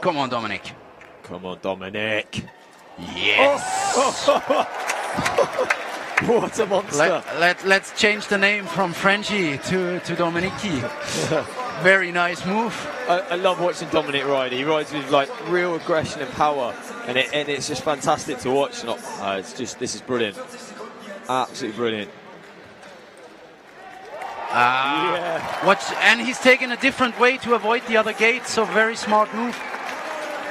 Come on, Dominic. Come on, Dominic. Yes. Oh. What a monster. Let's change the name from Frenchie to Dominici. Very nice move. I love watching Dominic ride. He rides with like real aggression and power, and it's just fantastic to watch. This is brilliant. Absolutely brilliant. And he's taken a different way to avoid the other gate, so very smart move.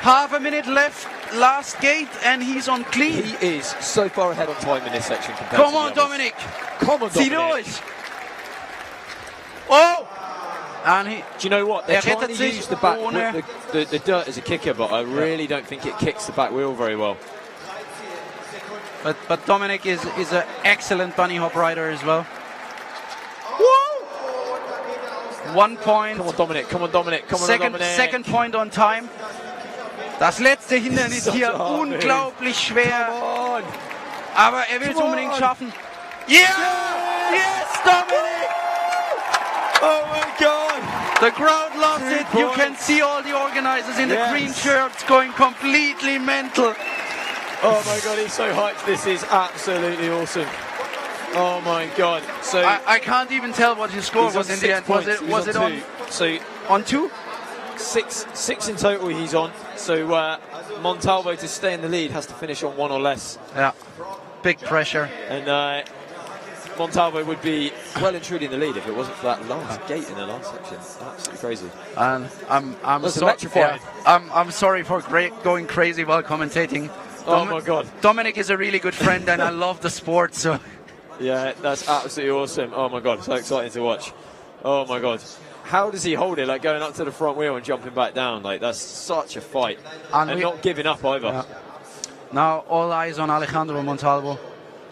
Half a minute left, last gate, and he's on clean. He is so far ahead on time in this section compared Come to on, Dominic. Come on, Zieh Dominic. durch. Oh! And do you know what? They're trying to use the back, the dirt as a kicker, but I really don't think it kicks the back wheel very well. But Dominic is an excellent bunny hop rider as well. Woo! 1 point. Come on, Dominic. Come on, Dominic. Come on, Dominic. Second point on time. Das letzte Hindernis hier unglaublich schwer. Aber er will es unbedingt schaffen. Yeah! Yes, Dominic! Oh my God! The crowd loves it. You can see all the organizers in the green shirts going completely mental. Oh my God, he's so hyped. This is absolutely awesome. Oh my God. So I can't even tell what his score was in the end. Was it on? So on 2? Six in total he's on. So Montalvo, to stay in the lead, has to finish on 1 or less. Yeah, big pressure. And Montalvo would be well and truly in the lead if it wasn't for that last gate in the last section. Absolutely crazy. And I'm sorry for going crazy while commentating. Oh my God. Dominic is a really good friend, and I love the sport. So yeah, that's absolutely awesome. Oh my God, so exciting to watch. Oh my God. How does he hold it? Like going up to the front wheel and jumping back down. Like that's such a fight, and not giving up either. Yeah. Now all eyes on Alejandro Montalvo.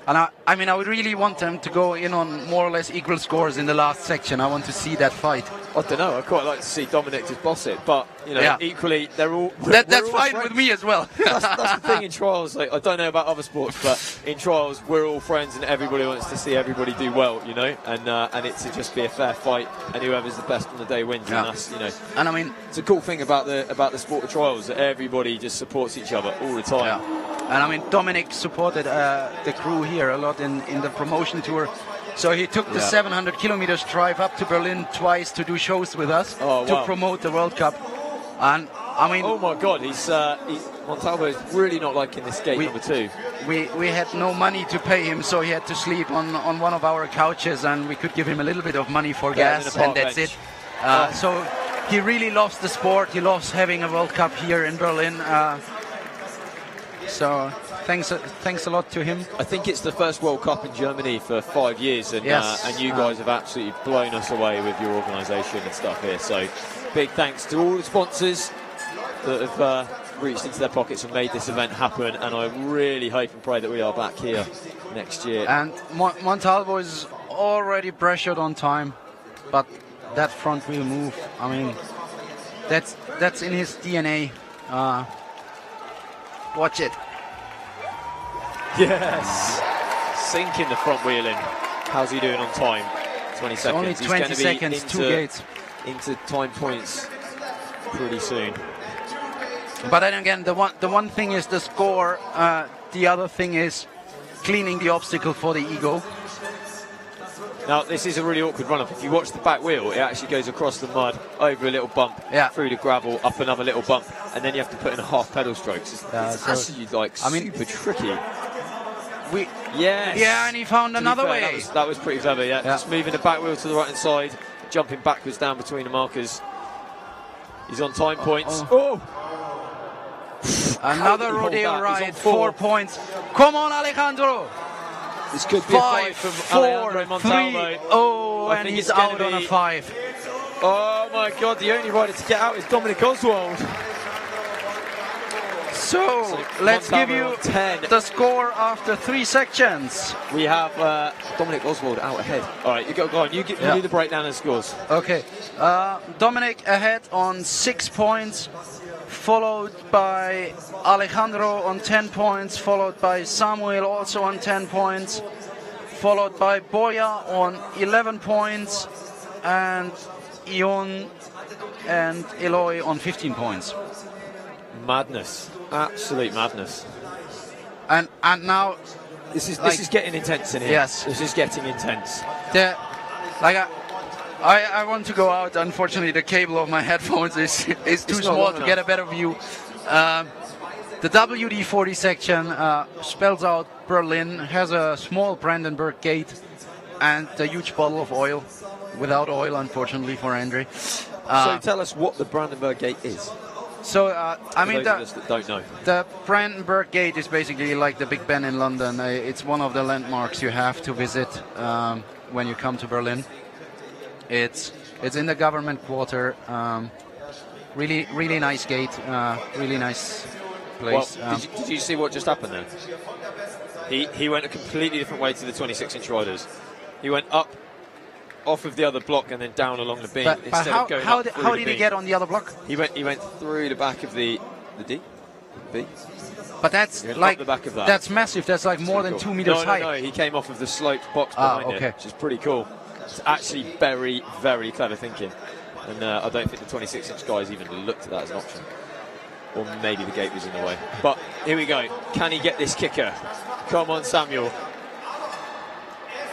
And I mean, I would really want them to go in on more or less equal scores in the last section. I want to see that fight. I don't know. I'd quite like to see Dominic just boss it, but you know, equally they're all. That's fine with me as well. that's the thing in trials. Like, I don't know about other sports, but in trials we're all friends, and everybody wants to see everybody do well, you know, and it to just be a fair fight, and whoever's the best on the day wins. Yeah. And that's, you know, and I mean, it's a cool thing about the sport of trials that everybody just supports each other all the time. Yeah. And I mean, Dominic supported the crew here a lot in the promotion tour. So he took the 700 kilometers drive up to Berlin twice to do shows with us to promote the World Cup. And I mean, oh my God, Montalvo is really not liking this gate number 2. We had no money to pay him, so he had to sleep on one of our couches, and we could give him a little bit of money for gas, and that's it. So he really loves the sport. He loves having a World Cup here in Berlin. So thanks a lot to him. I think it's the first World Cup in Germany for 5 years, and you guys have absolutely blown us away with your organisation and stuff here. So big thanks to all the sponsors that have reached into their pockets and made this event happen. And I really hope and pray that we are back here next year. And Montalvo is already pressured on time, but that front wheel move, I mean, that's in his DNA. Watch it. Yes. Sinking the front wheeling. How's he doing on time? 20 seconds. Only 20 seconds, 2 gates. Into time points pretty soon. But then again, the one thing is the score. The other thing is cleaning the obstacle for the ego. Now, this is a really awkward run-up. If you watch the back wheel, it actually goes across the mud, over a little bump, through the gravel, up another little bump, and then you have to put in a half pedal strokes. It's actually super tricky. Yeah, and he found another way. That was pretty clever, Just moving the back wheel to the right-hand side, jumping backwards down between the markers. He's on time points. Another rodeo ride, 4 points. Come on, Alejandro. This could be 5 from Alejandro Montalvo. And he's out on a 5. Oh my God, the only rider to get out is Dominic Oswald. So let's give you 10. the score after 3 sections. We have Dominic Oswald out ahead. All right, you go on. You do the breakdown of scores. Okay. Dominic ahead on 6 points, followed by Alejandro on 10 points, followed by Samuel also on 10 points, followed by Boya on 11 points, and Ion and Eloy on 15 points. Madness. Absolute madness. And now this is getting intense in here. Yes. This is getting intense. I want to go out. Unfortunately, the cable of my headphones is too small to get a better view. The WD-40 section spells out Berlin, has a small Brandenburg gate, and a huge bottle of oil. Without oil, unfortunately, for Andre. So tell us what the Brandenburg gate is. So, I mean, those of us that don't know. The Brandenburg Gate is basically like the Big Ben in London. It's one of the landmarks you have to visit when you come to Berlin. It's in the government quarter. Really nice gate. Really nice place. Well, did you see what just happened there? He went a completely different way to the 26-inch riders. He went up off of the other block and then down along the beam instead of going how up did, through how the did beam. He get on the other block? He went through the back of the D? B? But that's like the back of that. That's massive. That's like more than 2 meters high. No, he came off of the sloped box behind it, which is pretty cool. It's actually very, very clever thinking. And I don't think the 26-inch guys even looked at that as an option. Or maybe the gate was in the way. But here we go. Can he get this kicker? Come on, Samuel.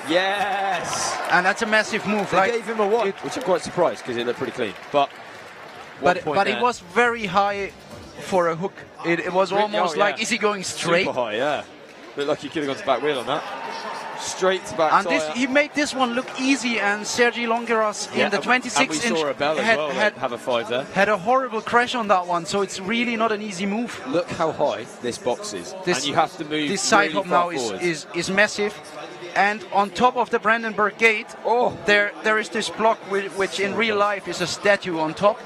Yes! And that's a massive move. They gave him a 1, which I'm quite surprised because it looked pretty clean. But it was very high for a hook. It was almost like, is he going straight? Super high, yeah. Looked like he could have gone to back wheel on that. Straight to back and he made this one look easy, and Sergi Longeras in the 26-inch and we saw Abel as well, have a 5 there. Had a horrible crash on that one, so it's really not an easy move. Look how high this box is, and you have to move. This side really hop now is massive, and on top of the Brandenburg Gate, there is this block which in real life is a statue on top.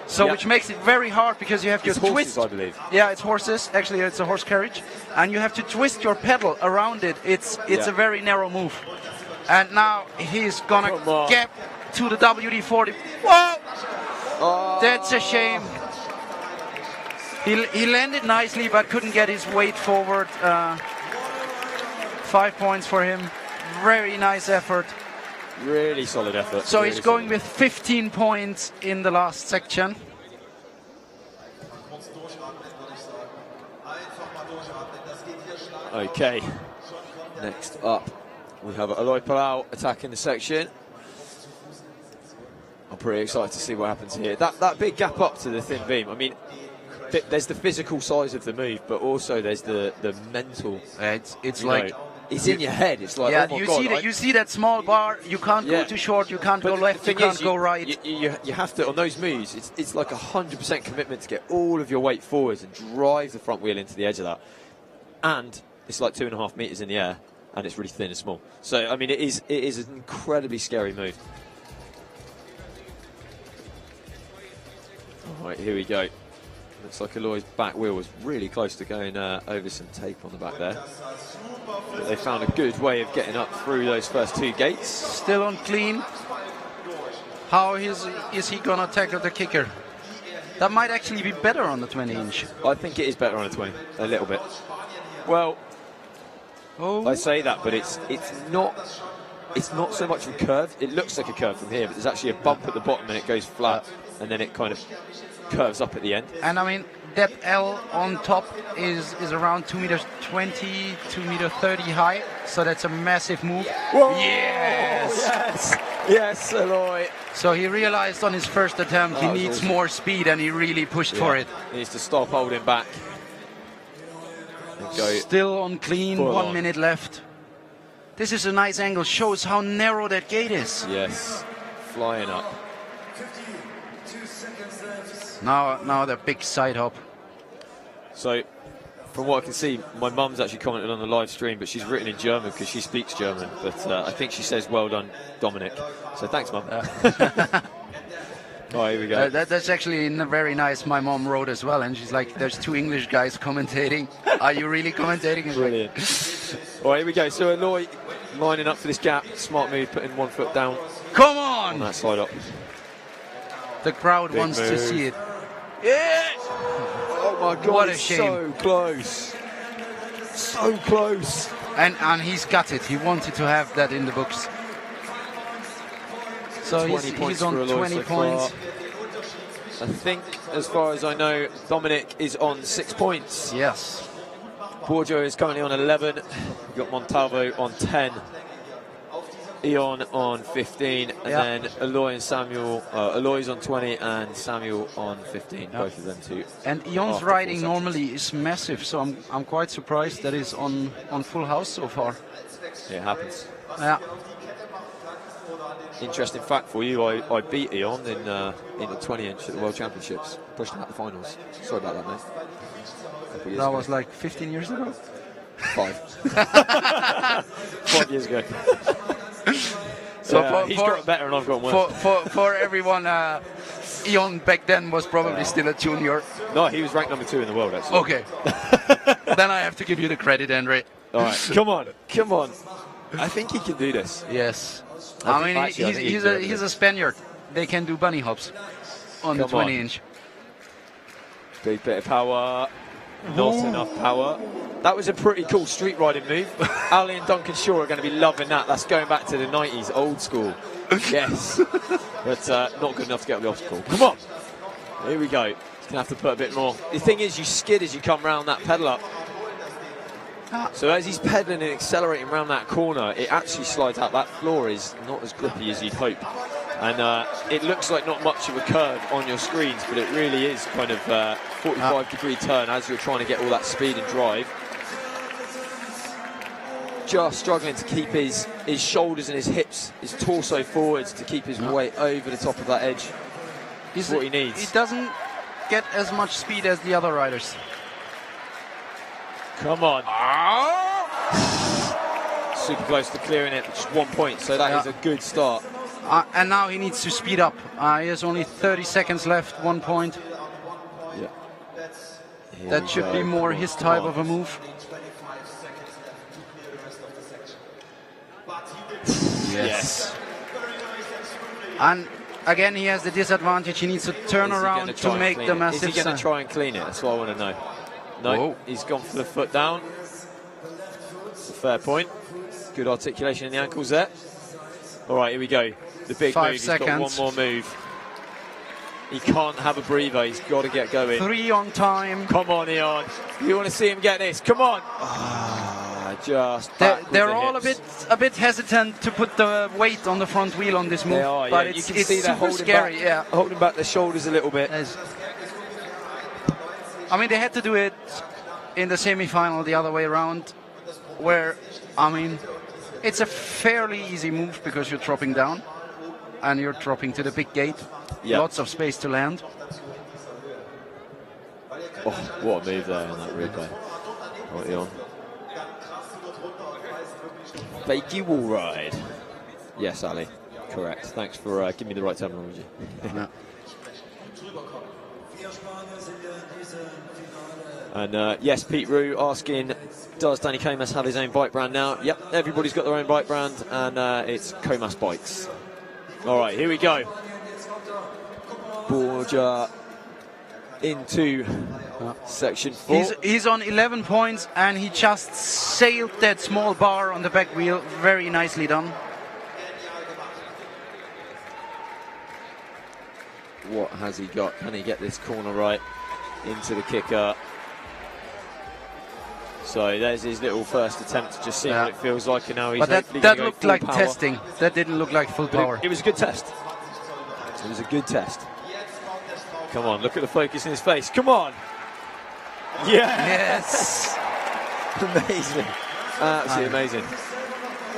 So which makes it very hard because you have to twist. Horses, I believe. Yeah, it's horses. Actually, it's a horse carriage, and you have to twist your pedal around it. It's a very narrow move. And now he's gonna get to the WD-40. Whoa! Oh. That's a shame. He landed nicely, but couldn't get his weight forward. 5 points for him. Very nice effort. Really solid effort. So he's going with 15 points in the last section. Okay. Next up, we have Eloy Palau attacking the section. I'm pretty excited to see what happens here. That big gap up to the thin beam. I mean, there's the physical size of the move, but also there's the mental. It's like. It's in your head. It's like, oh my God, you see that small bar. You can't go too short. You can't go left. You can't go right. You have to, on those moves, it's like 100% commitment to get all of your weight forwards and drive the front wheel into the edge of that. And it's like 2.5 meters in the air, and it's really thin and small. So, I mean, it is an incredibly scary move. All right, here we go. Looks like Eloy's back wheel was really close to going over some tape on the back there. But they found a good way of getting up through those first 2 gates. Still on clean. How is he going to tackle the kicker? That might actually be better on the 20-inch. I think it is better on a 20, a little bit. Well, I say that, but it's not so much of a curve. It looks like a curve from here, but there's actually a bump at the bottom and it goes flat, and then it kind of curves up at the end. And I mean, that L on top is around 2 meters 20, 2 meter 30 high, so that's a massive move. Whoa! Yes, Eloy. So he realized on his first attempt he needs more speed, and he really pushed for it. He needs to stop holding back. And go still on clean, 1 minute left. This is a nice angle, shows how narrow that gate is. Yes, flying up. Now the big side hop. So, from what I can see, my mum's actually commented on the live stream, but she's written in German because she speaks German. But I think she says, "Well done, Dominic." So thanks, Mum. But Oh, here we go. That's actually very nice. My mom wrote as well, and she's like, "There's two English guys commentating. Are you really commentating?" Brilliant. All right, here we go. So Eloy lining up for this gap. Smart move, putting one foot down. Come on! That slide up. The crowd wants to see it. Yeah! Oh my God! What a shame. So close. So close. And he's got it. He wanted to have that in the books. So he's on 20 points. I think, as far as I know, Dominic is on 6 points. Yes. Borgio is currently on 11. We've got Montalvo on 10. Eon on 15. And then Eloy and Samuel. Eloy's on 20 and Samuel on 15. Both of them too. And Eon's riding normally is massive, so I'm quite surprised that he's on full house so far. Yeah, it happens. Yeah. Interesting fact for you, I beat Eon in the 20-inch at the World Championships. Pushed him out the finals. Sorry about that, mate. That was like 15 years ago? 5. 5 years ago. So he's gotten better and I've gotten worse. For everyone, Eon back then was probably still a junior. No, he was ranked number 2 in the world, actually. Okay. Then I have to give you the credit, Andre. All right, come on. I think he can do this. Yes. I mean, he's a Spaniard. They can do bunny hops on the 20-inch. Big bit of power. Not enough power. That was a pretty cool street riding move. Ali and Duncan Shaw are going to be loving that. That's going back to the 90s, old school. Yes. But not good enough to get up the obstacle. Come on. Here we go. He's going to have to put a bit more. The thing is, you skid as you come round that pedal up. So as he's pedaling and accelerating around that corner, it actually slides out. That floor is not as grippy as you'd hope. And it looks like not much of a curve on your screens, but it really is kind of 45-degree turn as you're trying to get all that speed and drive. Just struggling to keep his shoulders and his hips, his torso forwards to keep his weight over the top of that edge. This is what he needs. He doesn't get as much speed as the other riders. Come on. Super close to clearing it, just 1 point, so that is a good start. And now he needs to speed up. He has only 30 seconds left, 1 point. Yeah. That should be more his type of a move. Yes. And again, he has the disadvantage. He needs to turn around to make the massive. Is he going to try and clean it? That's what I want to know. No, he's gone for the foot down. It's a fair point. Good articulation in the ankles there. All right, here we go. The big 5 move. He's seconds. got one more move. He can't have a breather. He's got to get going. 3 on time. Come on, Eon. You want to see him get this? Come on. Just they're all a bit hesitant to put the weight on the front wheel on this move. They are, but yeah. it's you can see super scary. Holding back the shoulders a little bit. I mean, they had to do it in the semi-final the other way around, where, I mean, it's a fairly easy move because you're dropping down and you're dropping to the big gate. Yep. Lots of space to land. Oh, what a move there on that replay. Right on. Fakey wall ride. Yes, Ali. Correct. Thanks for giving me the right terminology. Yeah. And yes, Pete Rue asking, does Danny Comas have his own bike brand now? Yep, everybody's got their own bike brand, and it's Comas Bikes. All right, here we go. Borgia into section 4. He's on 11 points, and he just sailed that small bar on the back wheel. Very nicely done. What has he got? Can he get this corner right into the kicker? So there's his little first attempt to just see what it feels like, and now he's that looked like testing. That didn't look like full power. It was a good test. It was a good test. Come on, look at the focus in his face. Come on. Yeah. Yes. Amazing. Absolutely amazing.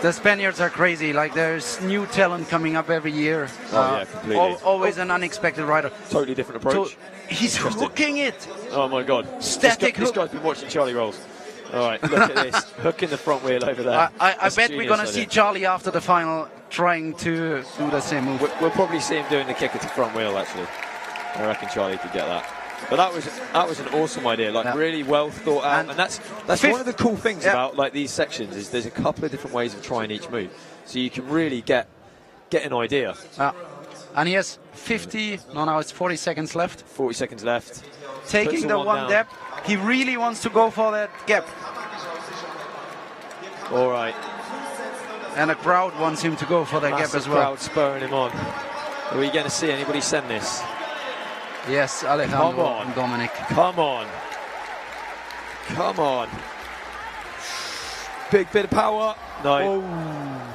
The Spaniards are crazy. Like, there's new talent coming up every year. Yeah, completely. Always an unexpected rider. Totally different approach. He's hooking it. Oh my God. Static hook. This guy's been watching Charlie Rolls. All right, look at this. Hook in the front wheel over there. I bet we're going to see Charlie after the final trying to do the same move. We'll probably see him doing the kicker to front wheel, actually. I reckon Charlie could get that. But that was an awesome idea, like really well thought out, and that's one of the cool things about like these sections is there's a couple of different ways of trying each move, so you can really get an idea. And he has 50, no, now it's 40 seconds left. 40 seconds left. Taking the one gap, he really wants to go for that gap. All right. And the crowd wants him to go for that gap as well. Crowd spurring him on. Are we going to see anybody send this? Yes, Alejandro and Dominic. Come on. Come on. Big bit of power. No. Oh.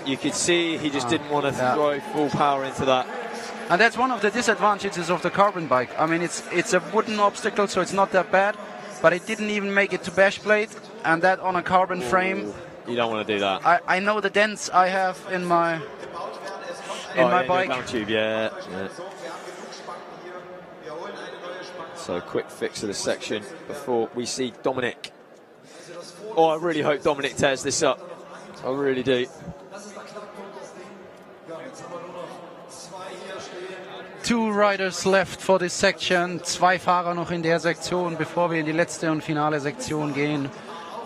You could see he just didn't want to throw full power into that. And that's one of the disadvantages of the carbon bike. I mean, it's a wooden obstacle, so it's not that bad. But it didn't even make it to bash plate. And that on a carbon frame. You don't want to do that. I know the dents I have in my bike. Down tube, yeah. So quick fix of the section before we see Dominic. Oh, I really hope Dominic tears this up. I really do. Two riders left for this section. 2 Fahrer noch in der Sektion, bevor wir in die letzte und finale Sektion gehen.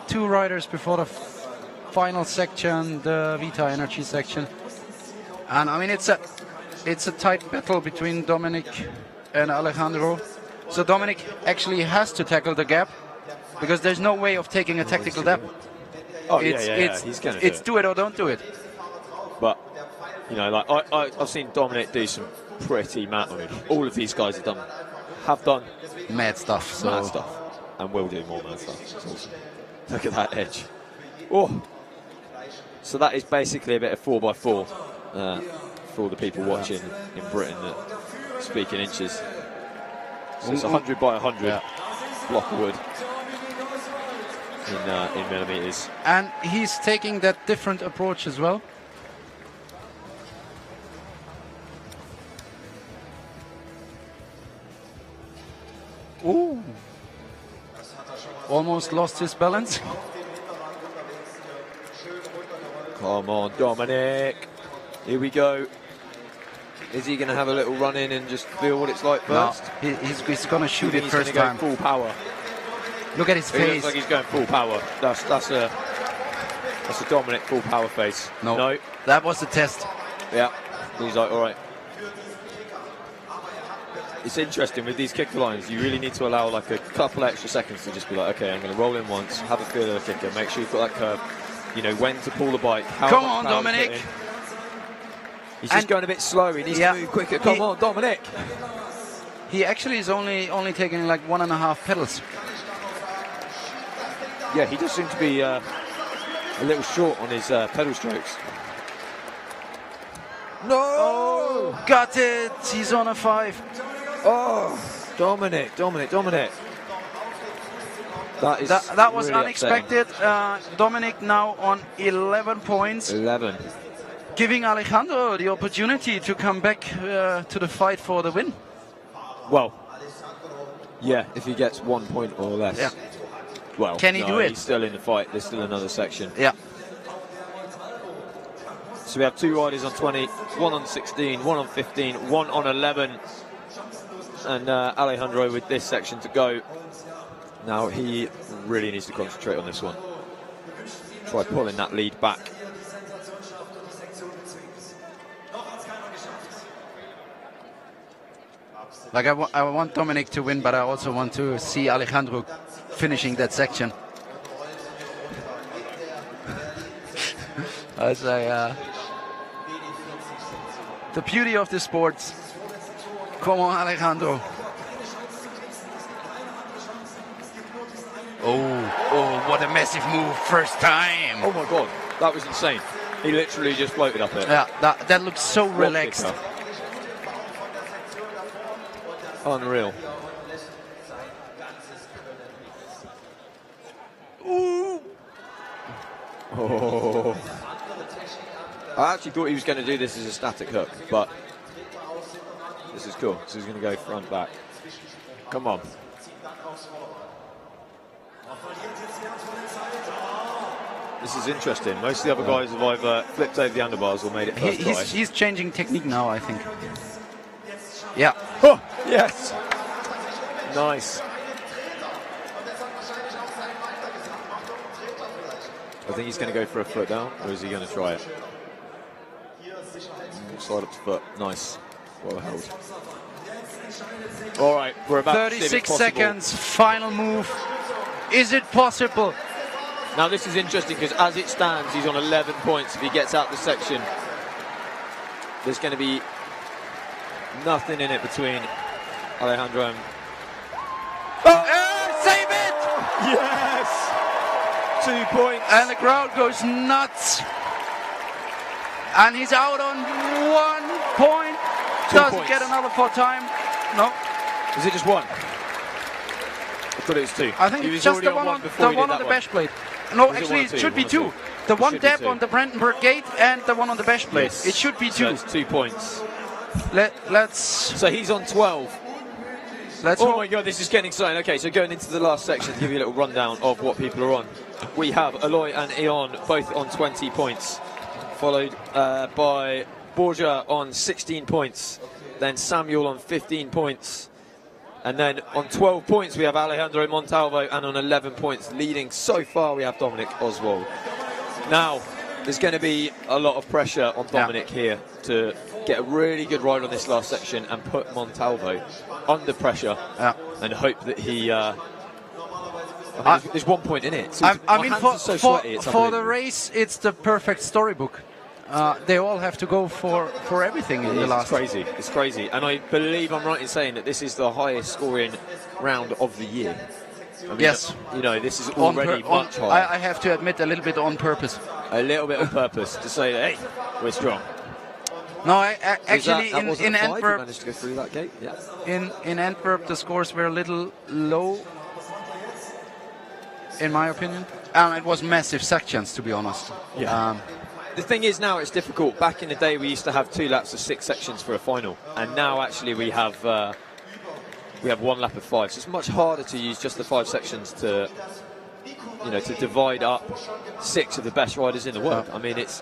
2 riders before the final section, the Vita Energy section. And I mean, it's a tight battle between Dominic and Alejandro. So Dominic actually has to tackle the gap because there's no way of taking a tactical gap. Oh, he's going to do it or don't do it. But, you know, like I've seen Dominic do some pretty mad. I mean, all of these guys have done mad stuff. Mad stuff. And will do more mad stuff. It's awesome. Look at that edge. Oh. So that is basically a bit of 4x4 for the people watching in Britain that speak in inches. So it's 100 by 100 block of wood in millimeters. And he's taking that different approach as well. Ooh. Almost lost his balance. Come on, Dominic. Here we go. Is he going to have a little run in and just feel what it's like first? No, he's going to shoot it first time. He's going to go full power. Look at his face. He looks like he's going full power. That's a Dominic full power face. No, that was the test. Yeah, he's like, all right. It's interesting with these kicker lines. You really need to allow like a couple extra seconds to just be like, okay, I'm going to roll in once, have a feel of the kicker, make sure you've got that curve. You know when to pull the bike. Come on, Dominic. He's just going a bit slow. He needs to move quicker. Come on, Dominic. He actually is only taking like 1.5 pedals. Yeah, he does seem to be a little short on his pedal strokes. No! Oh, got it. He's on a 5. Oh, Dominic. That was really unexpected. Dominic now on 11 points. 11. Giving Alejandro the opportunity to come back to the fight for the win. Well, yeah, if he gets 1 point or less. Yeah. Well, can he do it? He's still in the fight. There's still another section. Yeah. So we have 2 riders on 20, 1 on 16, 1 on 15, 1 on 11. And Alejandro with this section to go. Now he really needs to concentrate on this one. Try pulling that lead back. Like I want Dominic to win, but I also want to see Alejandro finishing that section. As the beauty of the sport. Come on, Alejandro. Oh, what a massive move, first time. Oh my God, that was insane. He literally just floated up it. Yeah, that looks so relaxed. Unreal. Ooh. Oh. I actually thought he was going to do this as a static hook, but this is cool. So he's going to go front back. Come on. This is interesting. Most of the other guys have either flipped over the handlebars or made it first try. He's changing technique now, I think. Yeah. Oh, yes. Nice. I think he's going to go for a foot down, or is he going to try it? Slide up to foot. Nice. Well held. All right, we're about 36 seconds. Final move. Is it possible? Now this is interesting because as it stands, he's on 11 points. If he gets out the section, there's going to be nothing in it between Alejandro and... Save it! Yes! 2 points. And the crowd goes nuts. And he's out on 1 point. Doesn't get another for time. No. Is it just one? I thought it was two. I think it's just the one on the bash plate. No, actually it should be two. The one dab on the Brandenburg gate and the one on the bash plate. Yes. It should be two. So it's 2 points. Let's. So he's on 12. Oh my God, this is getting exciting. Okay, so going into the last section, to give you a little rundown of what people are on. We have Aloy and Ion both on 20 points, followed by Borja on 16 points, then Samuel on 15 points, and then on 12 points we have Alejandro Montalvo, and on 11 points leading so far we have Dominic Oswald. Now, there's going to be a lot of pressure on Dominic here to get a really good ride on this last section and put Montalvo under pressure and hope that he... there's 1 point in it. So I mean, for the race, it's the perfect storybook. They all have to go for everything in the last. It's crazy. It's crazy. And I believe I'm right in saying that this is the highest scoring round of the year. I mean, yes. You know, this is already much higher. I have to admit, a little bit on purpose. A little bit on purpose to say that, hey, we're strong. No, actually, in Antwerp, managed to go through that gate. Yeah. In Antwerp, the scores were a little low, in my opinion, and it was massive sections, to be honest. Yeah. The thing is, now it's difficult. Back in the day, we used to have 2 laps of 6 sections for a final, and now actually we have 1 lap of 5. So it's much harder to use just the 5 sections to, to divide up 6 of the best riders in the world. I mean, it's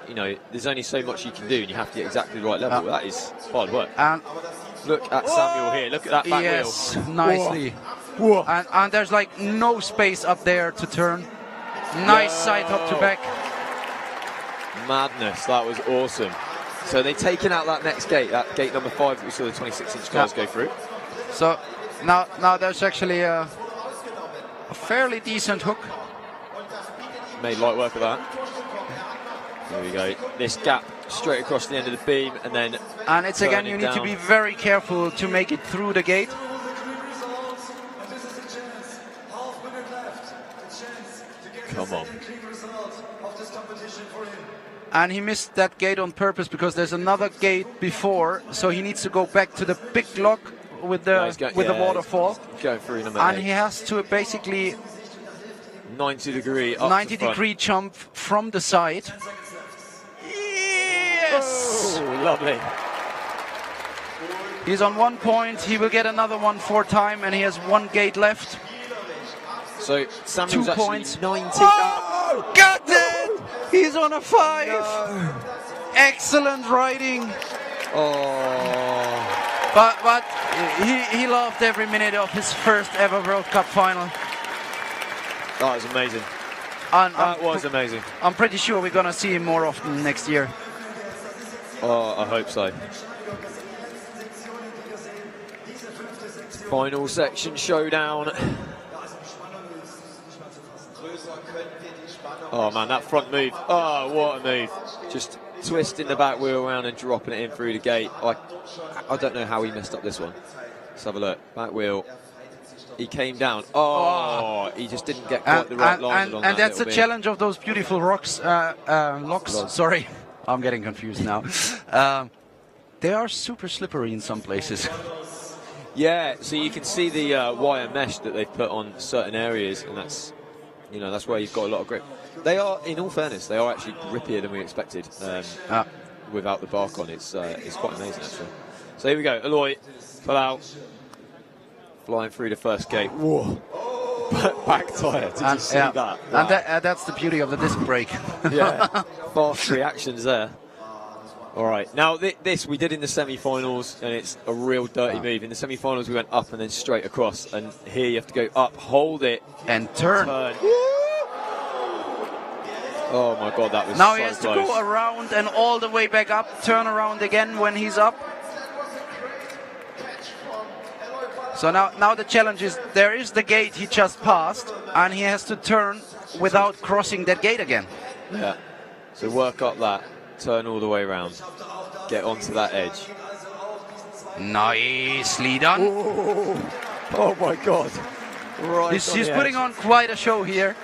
there's only so much you can do, and you have to get exactly the right level. That is hard work. And look at Samuel here. Look at that back wheel. Nicely. Whoa. And there's like no space up there to turn. Nice side hop to back. Madness. That was awesome. So they've taken out that next gate, that gate number 5 that we saw the 26-inch cars go through. So now there's actually a fairly decent hook. Made light work of that. There we go. This gap straight across the end of the beam, and then. And it's again, you need to be very careful to make it through the gate. Come on. And he missed that gate on purpose because there's another gate before, so he needs to go back to the big lock with the the waterfall. Going through number 8. He has to basically 90-degree jump from the side. Yes! Oh, lovely. He's on 1 point. He will get another one for time, and he has 1 gate left. So Samuel's 2 points. 90. Oh, got it! He's on a 5. No. Excellent riding. Oh. But he loved every minute of his first ever World Cup final. That was amazing. That was amazing. I'm pretty sure we're going to see him more often next year. Oh, I hope so. Final section showdown. Oh man, that front move. Oh, what a move. Just twisting the back wheel around and dropping it in through the gate. I don't know how he messed up this one. Let's have a look. Back wheel. He came down. Oh, he just didn't get quite the right line on that. And that's the challenge of those beautiful locks. Sorry, I'm getting confused now. They are super slippery in some places. Yeah, so you can see the wire mesh that they've put on certain areas, and that's where you've got a lot of grip. They are, in all fairness, they are actually grippier than we expected without the bark on. It's quite amazing, actually. So here we go. Aloy, pull out. Flying through the first gate. Whoa. back tyre. Did you see that? Wow. And that's the beauty of the disc brake. Yeah, fast reactions there. All right, now this we did in the semi-finals, and it's a real dirty move. In the semi-finals, we went up and then straight across, and here you have to go up, hold it, and turn. Oh my God, that was now so he has close. to go around and all the way back up, turn around again when he's up. So now the challenge is, there is the gate he just passed, and he has to turn without crossing that gate again. Yeah, so work up that. Turn all the way around. Get onto that edge. Nicely done. Oh my God. Right. He's putting on quite a show here.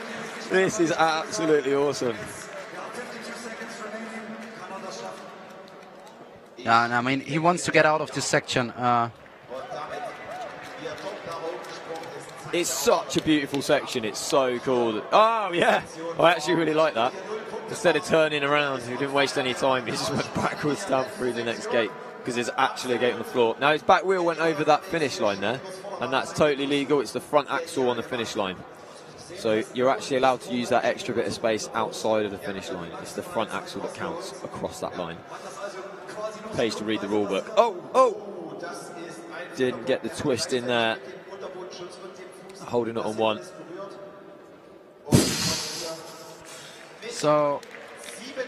This is absolutely awesome. Yeah, and I mean, he wants to get out of this section. It's such a beautiful section. It's so cool. Oh, yeah. I actually really like that. Instead of turning around, he didn't waste any time. He just went backwards down through the next gate because there's actually a gate on the floor. Now his back wheel went over that finish line there, and that's totally legal. It's the front axle on the finish line. So you're actually allowed to use that extra bit of space outside of the finish line. It's the front axle that counts across that line. Pays to read the rule book. Oh! Didn't get the twist in there. Holding it on one. So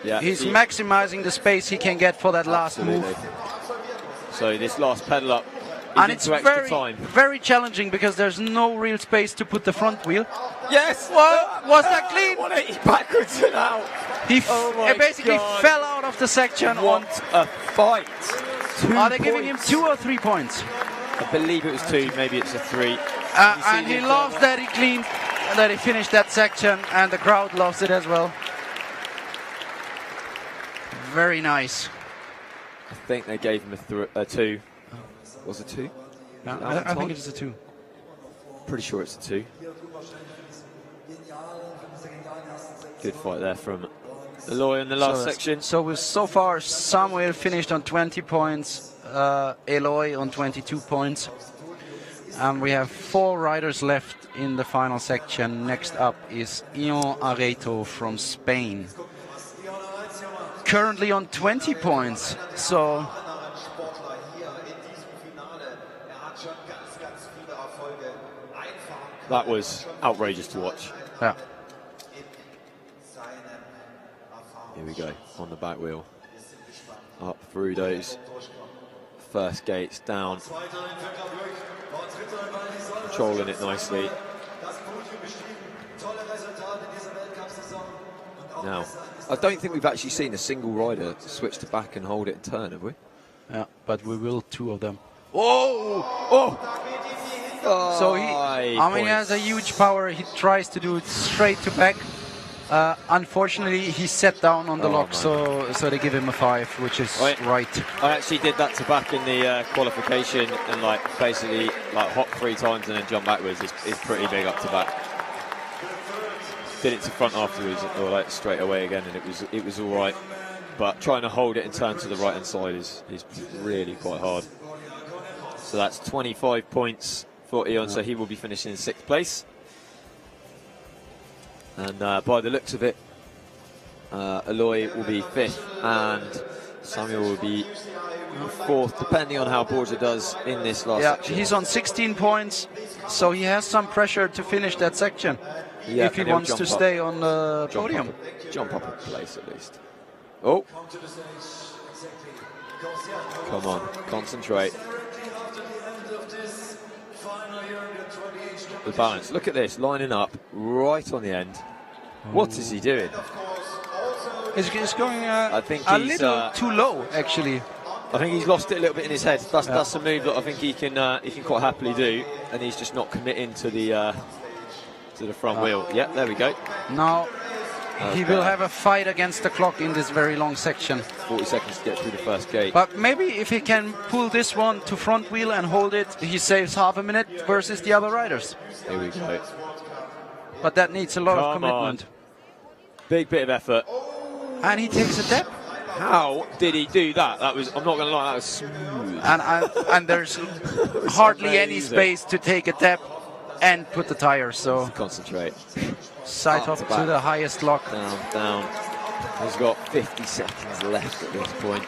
yeah, he's maximizing the space he can get for that last move. So this last pedal up, and it's very challenging because there's no real space to put the front wheel. Yes! Was that clean? 180 backwards and out. He basically fell out of the section. What a fight. Are they giving him 2 or 3 points? I believe it was 2, maybe it's a 3. And he loves that he cleaned, that he finished that section, and the crowd loves it as well. Very nice. I think they gave him a 2. Was it 2? Yeah, I think it's a 2. Pretty sure it's a 2. Good fight there from Eloy in the last section. So far, Samuel finished on 20 points, Eloy on 22 points. And we have 4 riders left in the final section. Next up is Ion Areto from Spain. Currently on 20 points, so that was outrageous to watch. Yeah. Here we go, on the back wheel. Up through those first gates, down. Controlling it nicely. Now, I don't think we've actually seen a single rider switch to back and hold it and turn, have we? Yeah, but we will, 2 of them. Whoa! Oh! So he has a huge power. He tries to do it straight to back. Unfortunately, he sat down on the lock, so they give him a 5, which is right. I actually did that to back in the qualification, and basically hop 3 times and then jump backwards is pretty big up to back. Did it to front afterwards, or straight away again, and it was all right. But trying to hold it and turn to the right hand side is really quite hard. So that's 25 points for Ion, so he will be finishing in 6th place. And by the looks of it, Eloy will be 5th and Samuel will be 4th, depending on how Borja does in this last section. He's on 16 points, so he has some pressure to finish that section if he wants to stay on the podium. Jump up a place at least. Oh! Come on, concentrate. The balance. Look at this, lining up right on the end. What is he doing? He's going I think a little too low, actually. I think he's lost it a little bit in his head. That's a move that I think he can quite happily do, and he's just not committing to the front wheel. Yeah, there we go. Now he will have a fight against the clock in this very long section. 40 seconds to get through the first gate. But maybe if he can pull this one to front wheel and hold it, he saves half a minute versus the other riders. Here we go. But that needs a lot of commitment. Big bit of effort. And he takes a step. How did he do that? That was, I'm not going to lie, that was smooth. And there's hardly any space to take a tap. and put the tire. So concentrate. Side hop to the highest lock. Down, down. He's got 50 seconds left at this point.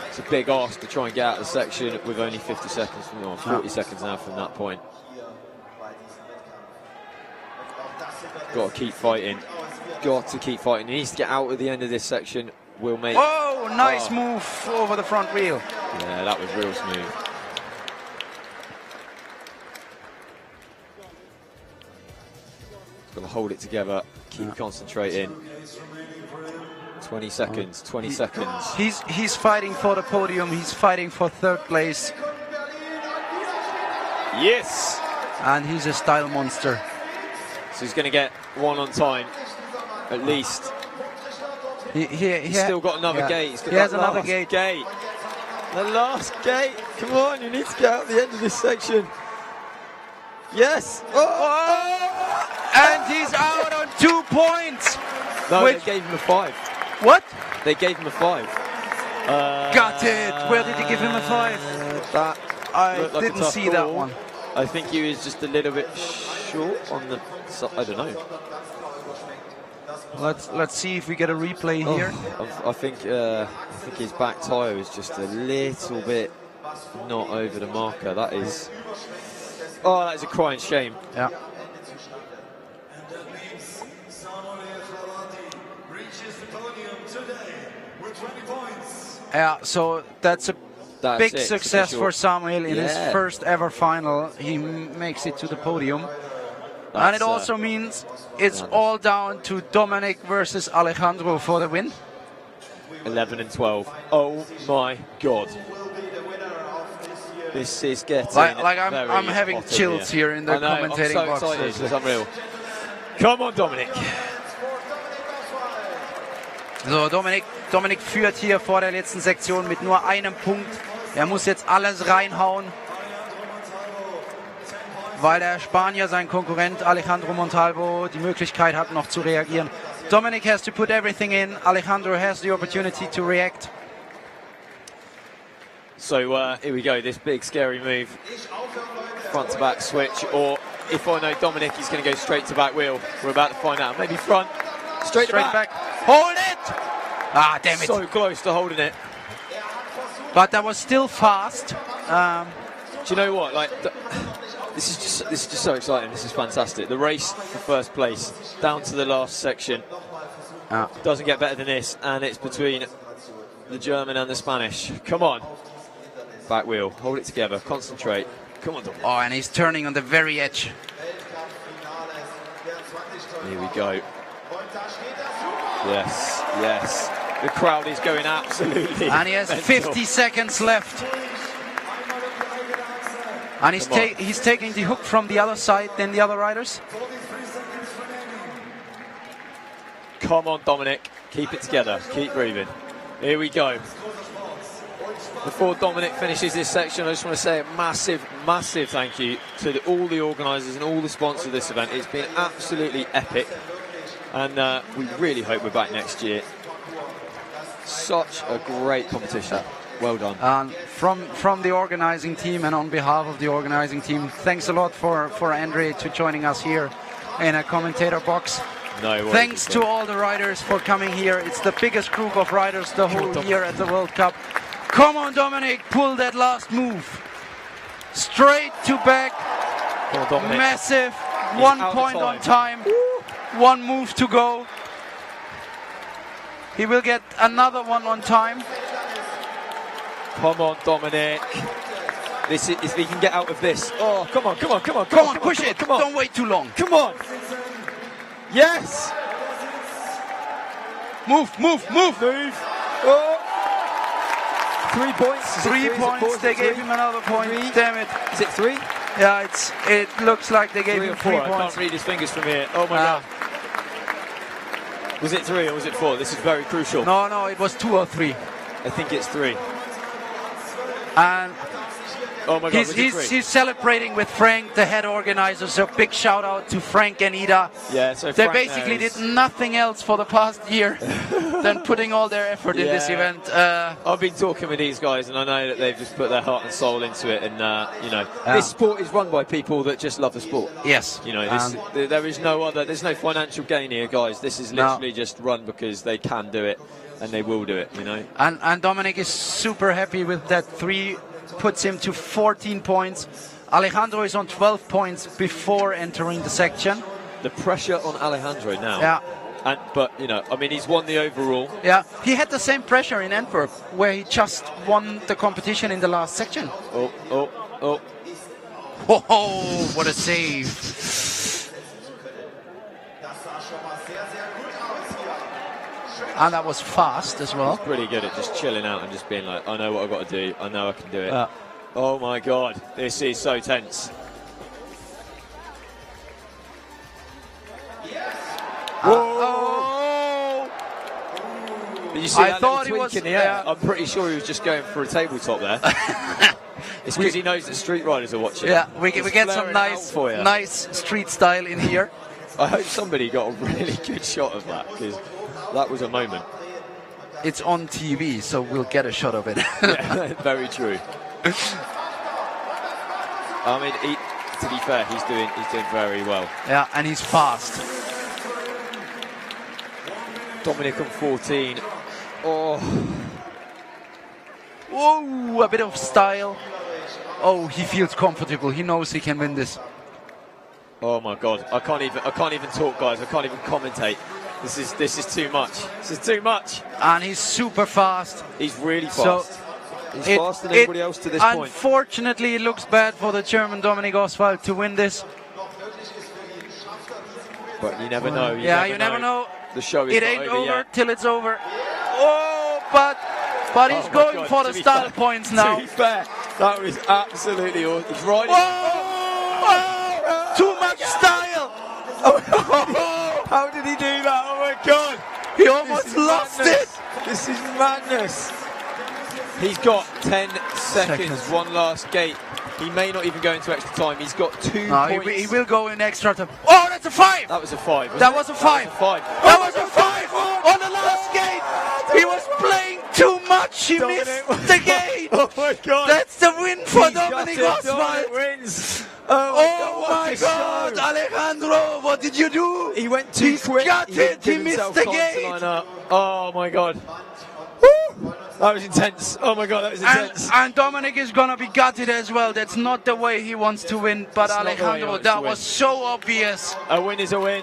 It's a big ask to try and get out of the section with only 50 seconds from, or 40 seconds now from that point. Got to keep fighting. Got to keep fighting. He needs to get out at the end of this section. Will make. Oh, nice move over the front wheel. Yeah, that was real smooth. Got to hold it together. Keep concentrating. 20 seconds. 20 seconds. He's fighting for the podium. He's fighting for third place. Yes. And he's a style monster. So he's going to get one on time, at least. He's still got another gate. He has another gate. The last gate. Come on, you need to get out the end of this section. Yes. And he's out on 2 points. No, they gave him a 5. What? They gave him a 5. Got it. Where did he give him a 5? That I didn't see that one. I think he was just a little bit short on the side. I don't know. Let's see if we get a replay here. I think his back tyre is just a little bit not over the marker. That is. Oh, that is a crying shame. Yeah. Yeah, so that's a big success for Samuel in his first ever final. He makes it to the podium. And it also means it's all down to Dominic versus Alejandro for the win. 11 and 12. Oh my God. This is getting I'm having chills here in the commentating box. I'm so excited. This is unreal. Come on, Dominic. So, Dominic führt hier vor der letzten Sektion mit nur einem Punkt. Er muss jetzt alles reinhauen, weil der Spanier, sein Konkurrent Alejandro Montalvo, die Möglichkeit hat, noch zu reagieren. Dominic has to put everything in. Alejandro has the opportunity to react. So here we go, this big scary move. Front to back switch, or if I know Dominic, he's going to go straight to back wheel. We're about to find out. Maybe front, straight to back. Hold it! Ah, damn it. So close to holding it. But that was still fast. Do you know what? Like, this is just so exciting. This is fantastic. The race for first place, down to the last section. Doesn't get better than this, and it's between the German and the Spanish. Come on. Back wheel, hold it together, concentrate. Come on, Dominic. Oh, and he's turning on the very edge. Here we go. Yes, yes. The crowd is going absolutely. And he has mental. 50 seconds left. And he's taking the hook from the other side than the other riders. Come on, Dominic. Keep it together. Keep breathing. Here we go. Before Dominic finishes this section, I just want to say a massive, massive thank you to all the organisers and all the sponsors of this event. It's been absolutely epic. And we really hope we're back next year. Such a great competition. Well done. And from the organising team and on behalf of the organising team, thanks a lot for Andre to joining us here in a commentator box. No worries. Thanks to all the riders for coming here. It's the biggest group of riders the whole year at the World Cup. Come on, Dominic, pull that last move. Straight to back. Massive. 1 point on time. 1 move to go. He will get another one on time. Come on, Dominic. This is, if he can get out of this. Oh, come on, come on, come on. Come on, push it. Come on. Don't wait too long. Come on. Yes. Move, move, move. Move. Oh. 3 points. 3 points. They gave him another point. 3. Damn it. Is it 3? Yeah, it looks like they gave him 3 points. I can't read his fingers from here. Oh my God. Was it 3 or was it 4? This is very crucial. No, it was 2 or 3. I think it's 3. And Oh my God, he's celebrating with Frank, the head organizer. So big shout out to Frank and Ida. Yeah, so they Frank basically did nothing else for the past year than putting all their effort in this event. I've been talking with these guys, and I know that they've just put their heart and soul into it. And this sport is run by people that just love the sport. Yes, there is no other. There's no financial gain here, guys. This is literally just run because they can do it and they will do it. And Dominic is super happy with that 3. Puts him to 14 points. Alejandro is on 12 points before entering the section. The pressure on Alejandro now. Yeah. But he's won the overall. Yeah, he had the same pressure in Antwerp, where he just won the competition in the last section. Oh. Oh, what a save. And that was fast as well. He's pretty good at just chilling out and just being like, I know what I've got to do. I know I can do it. Oh my God, this is so tense. Whoa! Did you see I thought he was in the air? I'm pretty sure he was just going for a tabletop there. It's because he knows that street riders are watching. Yeah, we get some nice street style in here. I hope somebody got a really good shot of that, because that was a moment. It's on TV, so we'll get a shot of it. Yeah, very true. I mean, to be fair, he's doing very well. Yeah, and he's fast. Dominic on 14. Oh. Whoa, a bit of style. Oh, he feels comfortable. He knows he can win this. Oh my God, I can't even talk, guys. I can't even commentate. This is too much. This is too much. And he's super fast. He's really fast. He's faster than everybody else to this point. Unfortunately, it looks bad for the German Dominik Oswald to win this. But you never know. You never know. The show is it ain't over till it's over. Oh, but he's going for the style points now. To be fair, that was absolutely awesome. He's riding. Too much style. How did he do that? Oh my God! He almost lost it. This is madness. He's got 10 seconds, one last gate. He may not even go into extra time. He's got 2 points. He will go in extra time. Oh, that's a 5. That was a 5. That was a 5. That was a 5 on the last gate. He was playing too much. He missed the gate. Oh my God! That's the win for Dominik Oswald. Wins. Oh my God, Alejandro, what did you do? He went too quick. He missed the gate. Oh my God. Woo! That was intense. Oh my God, that was intense. And Dominic is going to be gutted as well. That's not the way he wants to win. But Alejandro, that was so obvious. A win is a win.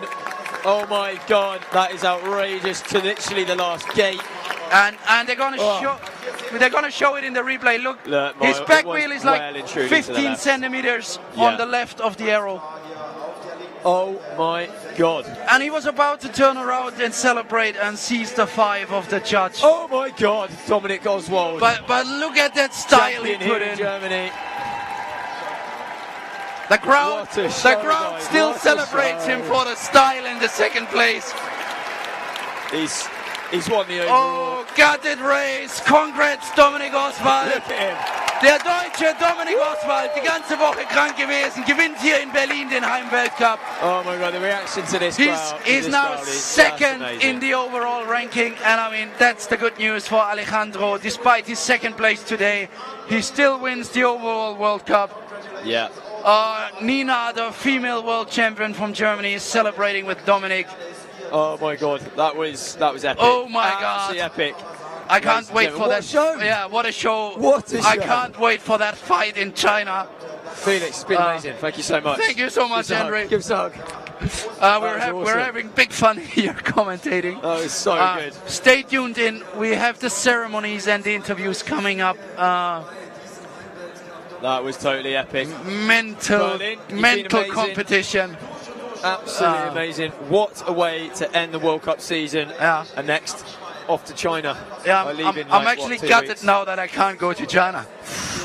Oh my God, that is outrageous to literally the last gate. And they're going to show it in the replay. Look, his back wheel is like 15 centimeters on the left of the arrow. Oh my God. And he was about to turn around and celebrate and seize the 5 of the judge. Oh my God, Dominik Oswald. But look at that style he put in. Germany. The crowd still celebrates him for the style in the second place. He's won the overall. Oh, gutted race. Congrats, Dominik Oswald. Look at him. Der Deutsche Dominik Oswald, die ganze Woche krank gewesen, gewinnt hier in Berlin den Heimweltcup. Oh my God, the reaction to this crowd. He's now second in the overall ranking, and I mean, that's the good news for Alejandro. Despite his second place today, he still wins the overall World Cup. Yeah. Nina, the female world champion from Germany, is celebrating with Dominik. Oh my God, that was epic. Oh my God, epic. I can't wait for that show. Yeah, what a show. What a show. I can't wait for that fight in China. Felix, it's been amazing. Thank you so much. Thank you so much, Henry. Give us a hug. We're having big fun here commentating. Oh, it's so good. Stay tuned in. We have the ceremonies and the interviews coming up. That was totally epic. Mental competition. Absolutely amazing. What a way to end the World Cup season. Yeah. And next, off to China. Yeah, I'm actually gutted now that I can't go to China.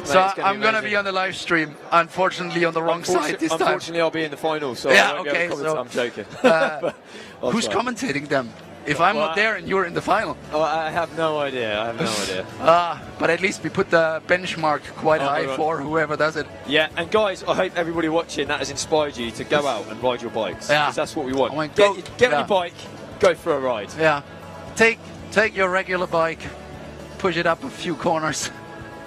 So I'm going to be on the live stream, unfortunately on the wrong side this time. Unfortunately, I'll be in the final, so yeah, I won't okay, be able to comment. I'm joking. Who's commentating them? if I'm not there and you're in the final? Oh, I have no idea. But at least we put the benchmark quite high for whoever does it. Yeah, and guys, I hope everybody watching that has inspired you to go out and ride your bikes. Yeah. 'Cause that's what we want. Get on your bike, go for a ride. Yeah. Take your regular bike, push it up a few corners,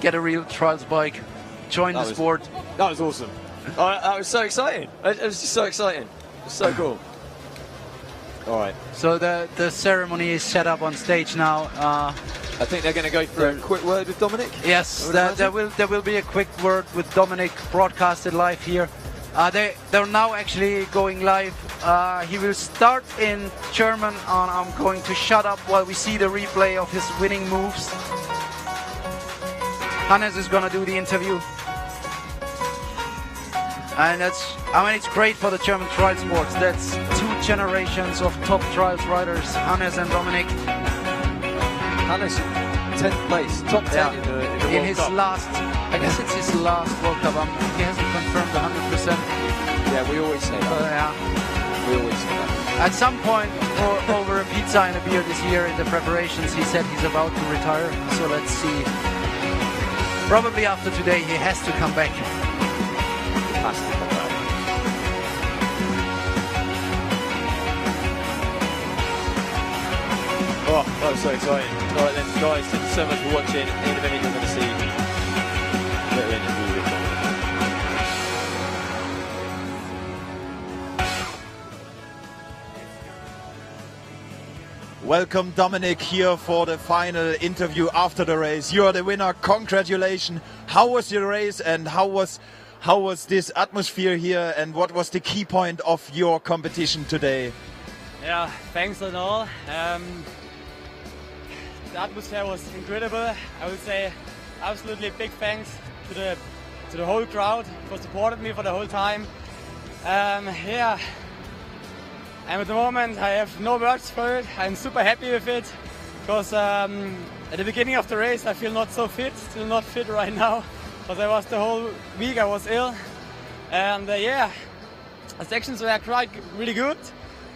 get a real trials bike, join the sport. That was awesome. That was so exciting. It was just so exciting. It was so cool. All right. So the ceremony is set up on stage now. I think they're going to go for a quick word with Dominic. Yes, there will be a quick word with Dominic, broadcasted live here. They're now actually going live. He will start in German, and I'm going to shut up while we see the replay of his winning moves. Hannes is going to do the interview. And it's great for the German trial sports. That's 2 generations of top trials riders, Hannes and Dominic. Hannes, 10th place, top 10 in the World his Cup. last, I guess it's his last World Cup. He hasn't confirmed 100%. Yeah, we always say that. Yeah. We always say that. At some point, over a pizza and a beer this year in the preparations, he said he's about to retire. So let's see. Probably after today, he has to come back. Oh, that was so exciting. All right then, guys, thank you so much for watching. In a minute, you're going to see a little interview with Dominic. Welcome, Dominic, here for the final interview after the race. You are the winner. Congratulations. How was your race, and how was this atmosphere here, and what was the key point of your competition today? Yeah, thanks and all. The atmosphere was incredible. I would say absolutely big thanks to the whole crowd for supporting me for the whole time. Yeah, and at the moment I have no words for it. I'm super happy with it because at the beginning of the race I feel not so fit, still not fit right now, because I was the whole week I was ill. And yeah, the sections were quite really good.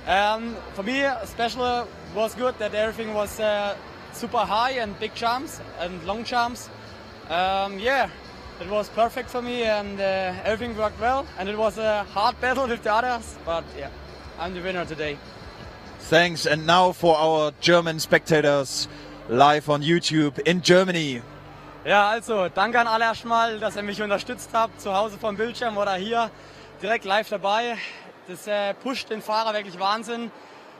For me, especially was good that everything was super high and big jumps and long jumps. Yeah, it was perfect for me, and everything worked well. And it was a hard battle with the others, but yeah, I'm the winner today. Thanks. And now for our German spectators live on YouTube in Germany. Ja, also danke an alle erstmal, dass ihr mich unterstützt habt, zu Hause vom Bildschirm oder hier direkt live dabei. Das pusht den Fahrer wirklich Wahnsinn.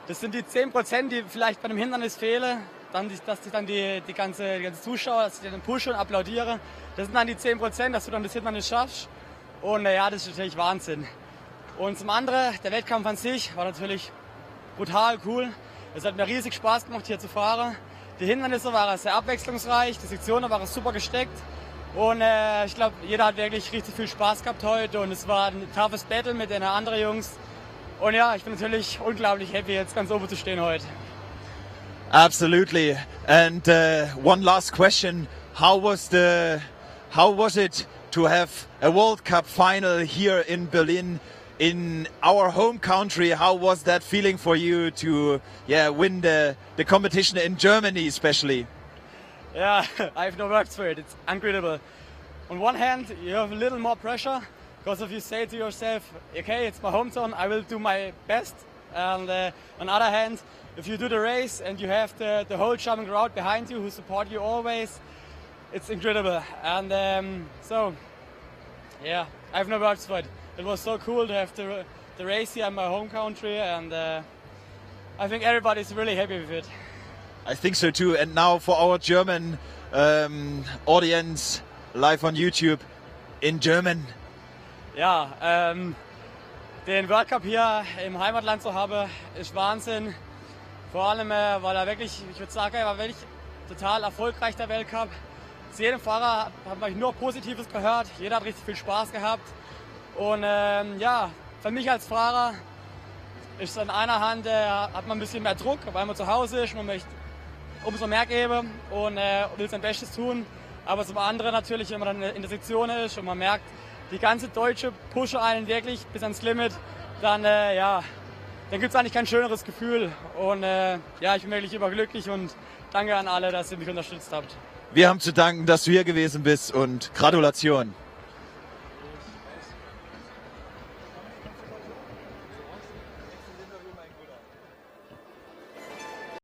Das sind die 10%, die vielleicht bei einem Hindernis fehlen. Dass ich dann die ganze Zuschauer, dass ich dann pushe und applaudiere. Das sind dann die 10%, dass du dann das Hindernis schaffst. Und ja, das ist natürlich Wahnsinn. Und zum anderen, der Wettkampf an sich war natürlich brutal cool. Es hat mir riesig Spaß gemacht, hier zu fahren. Die Hindernisse waren sehr abwechslungsreich, die Sektionen waren super gesteckt. Und ich glaube, jeder hat wirklich richtig viel Spaß gehabt heute. Und es war ein toughes Battle mit den anderen Jungs. Und ja, ich bin natürlich unglaublich happy, jetzt ganz oben zu stehen heute. Absolutely. And one last question: how was it to have a World Cup final here in Berlin, in our home country? How was that feeling for you to win the competition in Germany, especially? Yeah, I have no words for it. It's incredible. On one hand, you have a little more pressure, because if you say to yourself, okay, it's my hometown, I will do my best. And on the other hand, if you do the race and you have the whole German crowd behind you who support you always, it's incredible. And so, yeah, I have no words for it. It was so cool to have the race here in my home country, and I think everybody's really happy with it. I think so too. And now for our German audience live on YouTube in German. Ja, den World Cup hier im Heimatland zu haben, ist Wahnsinn. Vor allem, weil er wirklich, ich würde sagen, er war wirklich total erfolgreich, der Weltcup. Zu jedem Fahrer hat man nur Positives gehört. Jeder hat richtig viel Spaß gehabt. Und ja, für mich als Fahrer ist an einer Hand, hat man ein bisschen mehr Druck, weil man zu Hause ist. Man möchte umso mehr geben und will sein Bestes tun. Aber zum anderen natürlich, wenn man dann in der Sektion ist und man merkt, die ganze Deutsche pushen einen wirklich bis ans Limit, dann ja, dann gibt es eigentlich kein schöneres Gefühl. Und ja, ich bin wirklich überglücklich und danke an alle, dass ihr mich unterstützt habt. Wir haben zu danken, dass du hier gewesen bist und Gratulation.